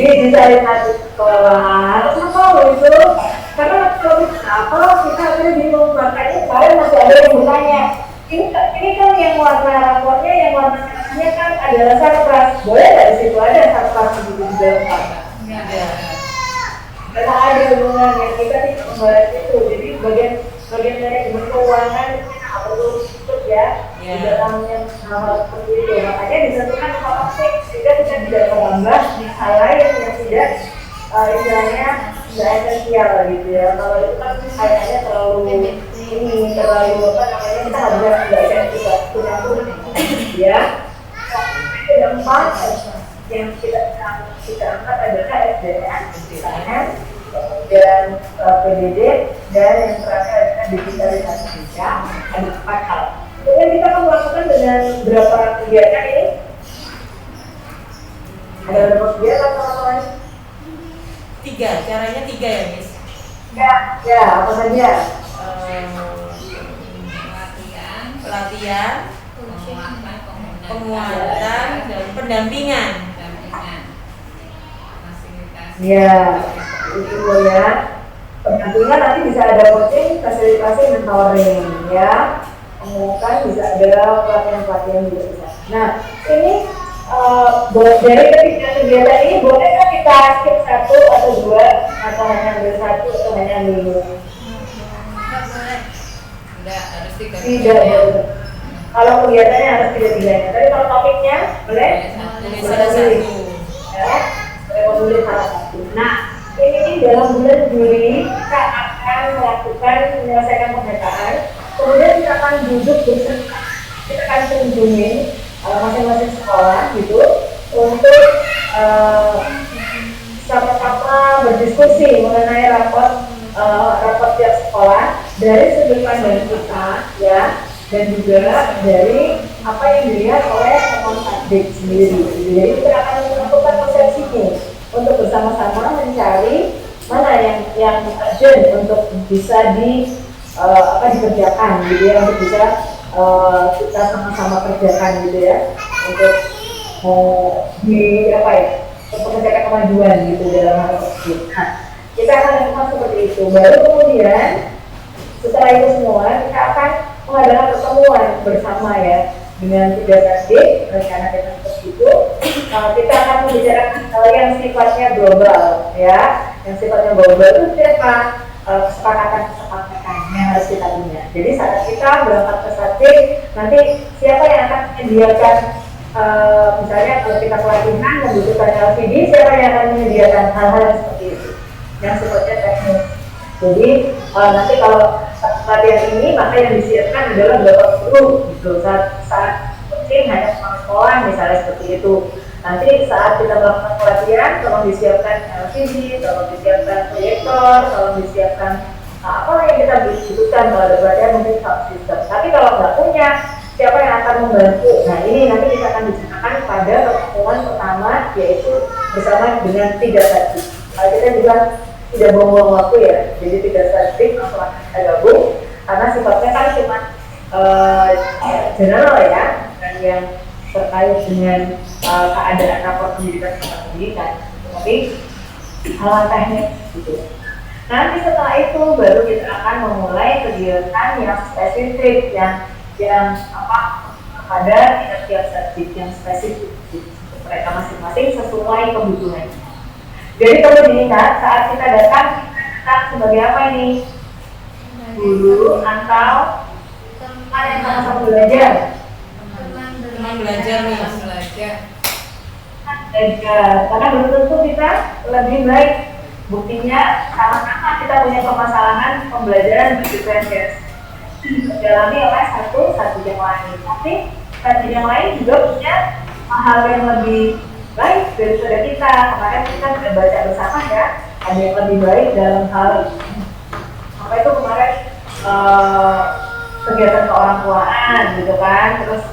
sekolah. Kenapa itu? Karena kalau kita akhirnya bingung, makanya kalian masih ada yang bertanya. Ini kan yang warna rapornya, yang warna merahnya kan adalah sarkas. Boleh nggak di situ ada sarkas di dalam sarkas? Karena ada hubungannya, kita tidak membahas itu. Jadi bagian manajemen keuangan itu kita perlu ikut ya di dalamnya hal seperti itu. Makanya ditentukan kalau sehingga kita tidak terlambat di hal lain yang tidak istilahnya tidak esensial gitu ya. Kalau itu kan kayaknya terlalu terlalu apa namanya, kita harus tidak esensial punya ya. Yang keempat yang kita angkat adalah SDM, kemudian PDD, dan yang terakhir adalah digitalisasi juga. Ada 4 hal. Kemudian kita akan melakukan dengan berapa kegiatan ini? Ada berapa kegiatan teman-teman? 3, caranya 3 ya Miss? Ya, apa saja? Pelatihan, penguatan, dan pendampingan. Ya, itu ya. Pendampingan nanti bisa ada coaching, fasilitasi, mentoring ya. Kemudian bisa ada pelatihan-pelatihan juga bisa. Nah, ini dari ketiga kegiatan ini bolehkah kita skip 1 atau 2 atau hanya ambil 1 atau hanya ambil 2? Enggak, harus 3. Tidak boleh. Kalau kegiatannya harus 3-3-nya. Tapi kalau topiknya boleh? Boleh salah satu. Ya, boleh memilih salah satu. Nah, ini dalam bulan Juli kita akan melakukan menyelesaikan pemetaan. Kemudian kita akan duduk bersama, kita akan kunjungi masing-masing sekolah gitu untuk sama-sama berdiskusi mengenai raport tiap sekolah dari sudut pandang kita ya, dan juga dari apa yang dilihat oleh teman adik sendiri. Jadi kita akan melakukan persepsinya untuk bersama-sama mencari mana yang urgent untuk bisa dikerjakan gitu ya, untuk bisa kita sama-sama kerjakan gitu ya, untuk mengerjakan kemajuan gitu dalam hal tersebut. Nah, kita akan lakukan seperti itu. Baru kemudian setelah itu semua kita akan mengadakan pertemuan bersama ya dengan 3 tadi rencana kita seperti itu. Kita akan membicarakan hal yang sifatnya global ya, yang sifatnya global itu siapa kesepakatan yang harus kita punya. Jadi saat kita berangkat ke Satdik, nanti siapa yang akan menyediakan misalnya kalau kita pelatihan membutuhkan LCD, siapa yang akan menyediakan hal-hal seperti itu yang sifatnya teknis. Jadi nanti kalau pelatihan ini maka yang disiapkan adalah berapa guru gitu. Saat mungkin hanya sekolah misalnya seperti itu. Nanti saat kita melakukan pelatihan, tolong disiapkan LCD, tolong disiapkan proyektor, tolong disiapkan apa yang kita butuhkan kalau ada pelatihan mungkin sound system. Tapi kalau nggak punya, siapa yang akan membantu? Nah ini nanti kita akan bicarakan pada pertemuan pertama, yaitu bersama dengan 3 tadi. Kita juga tidak buang-buang waktu ya, jadi 3 tadi langsung akan kita gabung karena sifatnya kan cuma general ya, dan yang terkait dengan keadaan rapor pendidikan dan pendidikan, tapi hal teknis gitu. Nanti setelah itu baru kita akan memulai kegiatan yang spesifik yang pada tiap subjek yang spesifik untuk mereka masing-masing sesuai kebutuhan. Jadi perlu diingat saat kita datang sebagai apa ini? Guru atau teman yang sama-sama belajar. Teman belajar nih. Karena belum tentu kita lebih baik. Buktinya sama-sama kita punya permasalahan pembelajaran berdiferensiasi dialami oleh satu yang lain. Tapi satu yang lain juga punya hal yang lebih baik daripada kita. Kemarin kita sudah baca bersama ya, ada yang lebih baik dalam hal apa itu kemarin kegiatan keorangtuaan gitu kan, terus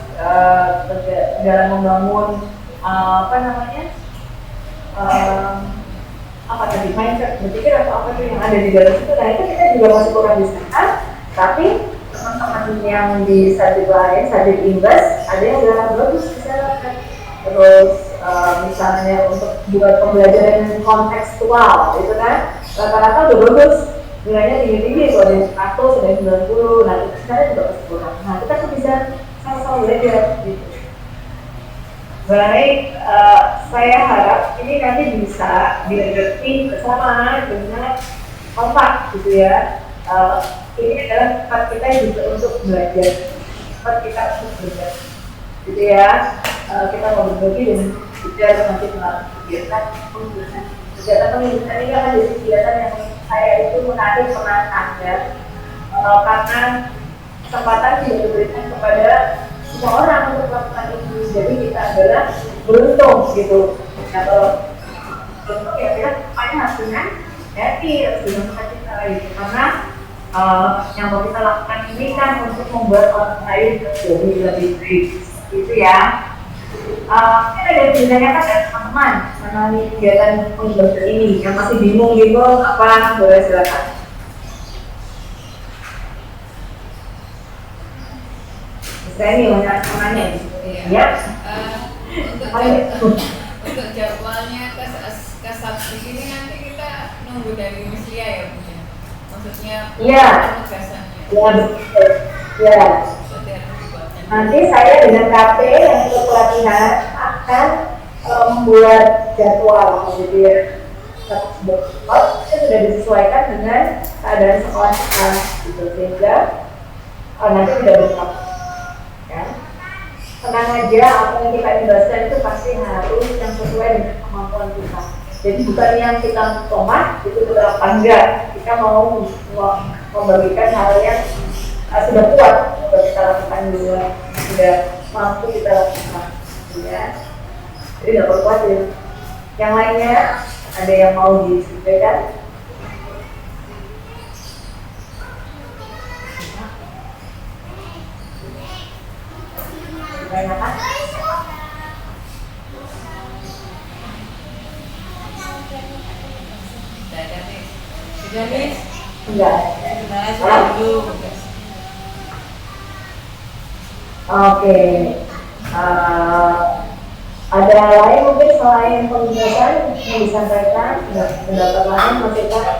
dalam membangun mindset berpikir atau apa itu yang ada di dalam situ. Nah itu kita juga masih kurang di sana, tapi teman-teman yang di Satdik lain, Satdik Invest, ada yang bilang bagus bisa. Terus misalnya untuk buat pembelajaran kontekstual itu kan rata-rata udah bagus, nilainya tinggi-tinggi, kalau ada 100, ada 90, nah itu sekarang juga masih kurang. Nah kita tuh bisa sama-sama belajar gitu. Baik, saya harap ini nanti bisa dihadapi bersama dengan kompak gitu ya. Ini adalah tempat kita juga untuk belajar, tempat kita untuk belajar gitu ya. Kita mau berbagi dan juga nanti melalui kegiatan pembimbingan. Kegiatan pembimbingan ini akan jadi kegiatan yang saya itu menarik penantang ya, karena kesempatan tidak diberikan kepada semua orang untuk melakukan itu. Jadi kita adalah beruntung gitu. Nah, kalau beruntung ya kita semuanya harus dengan happy, harus dengan sukacita gitu. Karena yang mau kita lakukan ini kan untuk membuat orang lain jadi lebih baik gitu ya. Mungkin ada yang ditanyakan dari teman-teman mengenai kegiatan pembimbingan ini yang masih bingung gitu, apa boleh silakan. Saya ini banyak temannya ya. Untuk jadwalnya ke Sabtu ini nanti kita nunggu dari Mislia ya Bu. Maksudnya penugasannya. Iya betul. Ya. Nanti saya dengan KP yang untuk pelatihan akan membuat jadwal, jadi itu sudah disesuaikan dengan keadaan sekolah kita gitu, sehingga nanti tidak berkap. Ya. Tenang aja, apa yang kita jelaskan itu pasti harus yang sesuai dengan kemampuan kita. Jadi bukan yang kita tomat itu tetap enggak. Kita mau membagikan hal yang sudah kuat untuk kita lakukan dulu, sudah mampu kita lakukan. Ya. Jadi tidak perlu khawatir. Yang lainnya ada yang mau disampaikan? Tanyakan? Sudah nih? Enggak. Sudah dulu. Oke. Ada lain mungkin selain pembimbingan yang disampaikan, pendapat lain masih kan?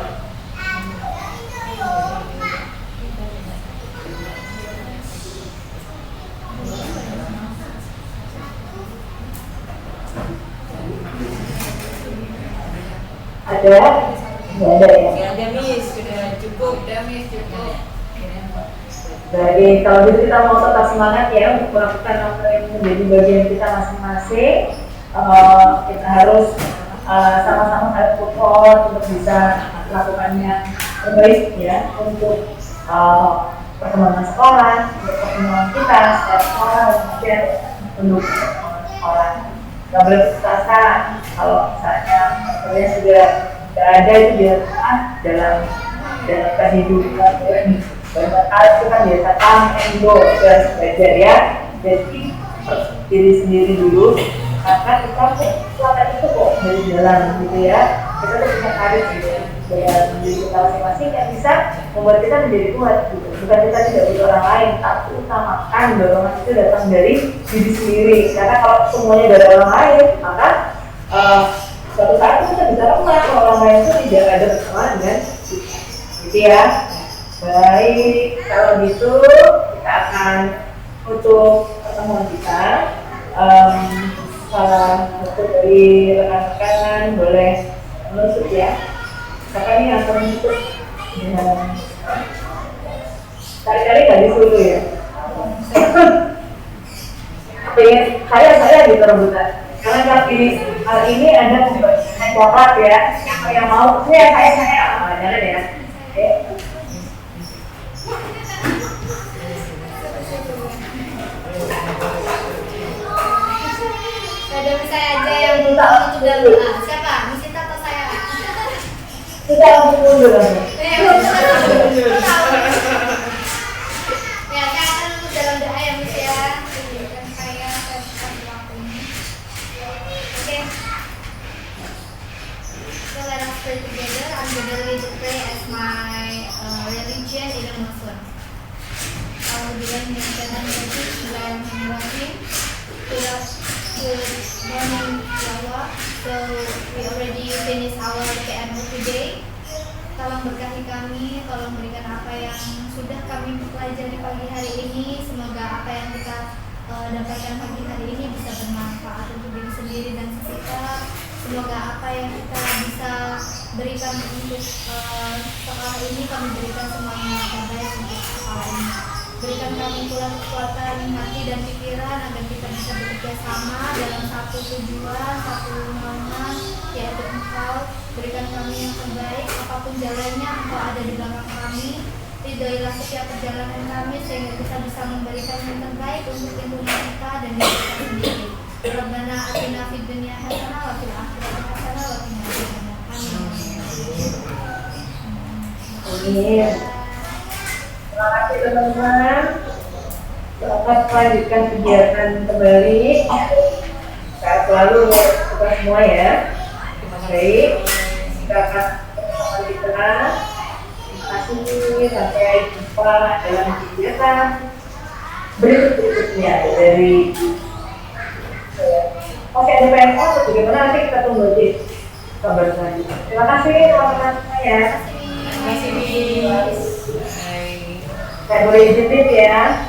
Ada? Nggak ada ya? Nggak ada Miss, sudah cukup. Udah Miss, cukup. Jadi kalau gitu kita mau tetap semangat ya untuk melakukan apa yang menjadi bagian kita masing-masing. Kita harus sama-sama harus support untuk bisa melakukannya terbaik ya untuk perkembangan sekolah, untuk perkembangan kita secara sekolah dan untuk perkembangan sekolah. Gak boleh putus asa kalau misalnya kalian sudah berada itu di dalam kehidupan banyak hal itu kan biasa endo dan belajar ya. Jadi diri sendiri dulu karena kita selatan itu kok dari dalam gitu ya. Kita tuh punya karir gitu dalam diri kita masing-masing yang bisa membuat kita menjadi kuat gitu. Bukan kita tidak butuh orang lain, tapi utamakan dorongan itu datang dari diri sendiri. Karena kalau semuanya dari orang lain maka suatu saat kita bisa lemah kalau orang lain itu tidak ada bersamaan dengan gitu ya. Baik, kalau gitu kita akan tutup pertemuan kita. Salah satu dari rekan-rekan boleh menutup ya. Siapa ini yang akan menutup dengan kali-kali nggak disuruh ya. Pengen saya gitu rebutan. Karena kali ini ada pembagian coklat ya. Yang mau saya jangan ya. Oke. Ada saya aja yang untuk dulu. Siapa? Misita atau saya? Kita langsung mundur. Ya, saya akan untuk dalam doa ya, Miss ya. Dan saya kasih waktunya. Oke. So let us pray together. I'm gonna read the prayer as my religion in a Muslim. Bismillahirrahmanirrahim. Good morning, Allah. So we already finished our PMO today. Tolong berkati kami, tolong berikan apa yang sudah kami pelajari pagi hari ini. Semoga apa yang kita dapatkan pagi hari ini bisa bermanfaat untuk diri sendiri dan sekitar. Semoga apa yang kita bisa berikan untuk sekolah ini kami berikan semuanya yang terbaik untuk sekolah ini. Berikan kami pula kekuatan hati dan pikiran agar kita bisa bekerja sama dalam satu tujuan, satu nama, yaitu Engkau. Berikan kami yang terbaik, apapun jalannya Engkau ada di belakang kami. Ridhoilah setiap perjalanan kami sehingga kita bisa memberikan yang terbaik untuk lingkungan kita dan diri kita sendiri. Rabbana atina fid dunya hasanah wa fil akhirati hasanah wa qina adzabannar. Amin. Terima kasih teman-teman. Selamat melanjutkan kegiatan kembali. Sehat selalu kita semua ya. Baik. Kita akan bersama kita. Terima kasih. Sampai jumpa dalam kegiatan berikutnya dari Oke, ada PMO atau bagaimana nanti kita tunggu aja kabar selanjutnya. Terima kasih teman-teman semua ya. Terima kasih, Miss. Bye. Saya boleh izin ya.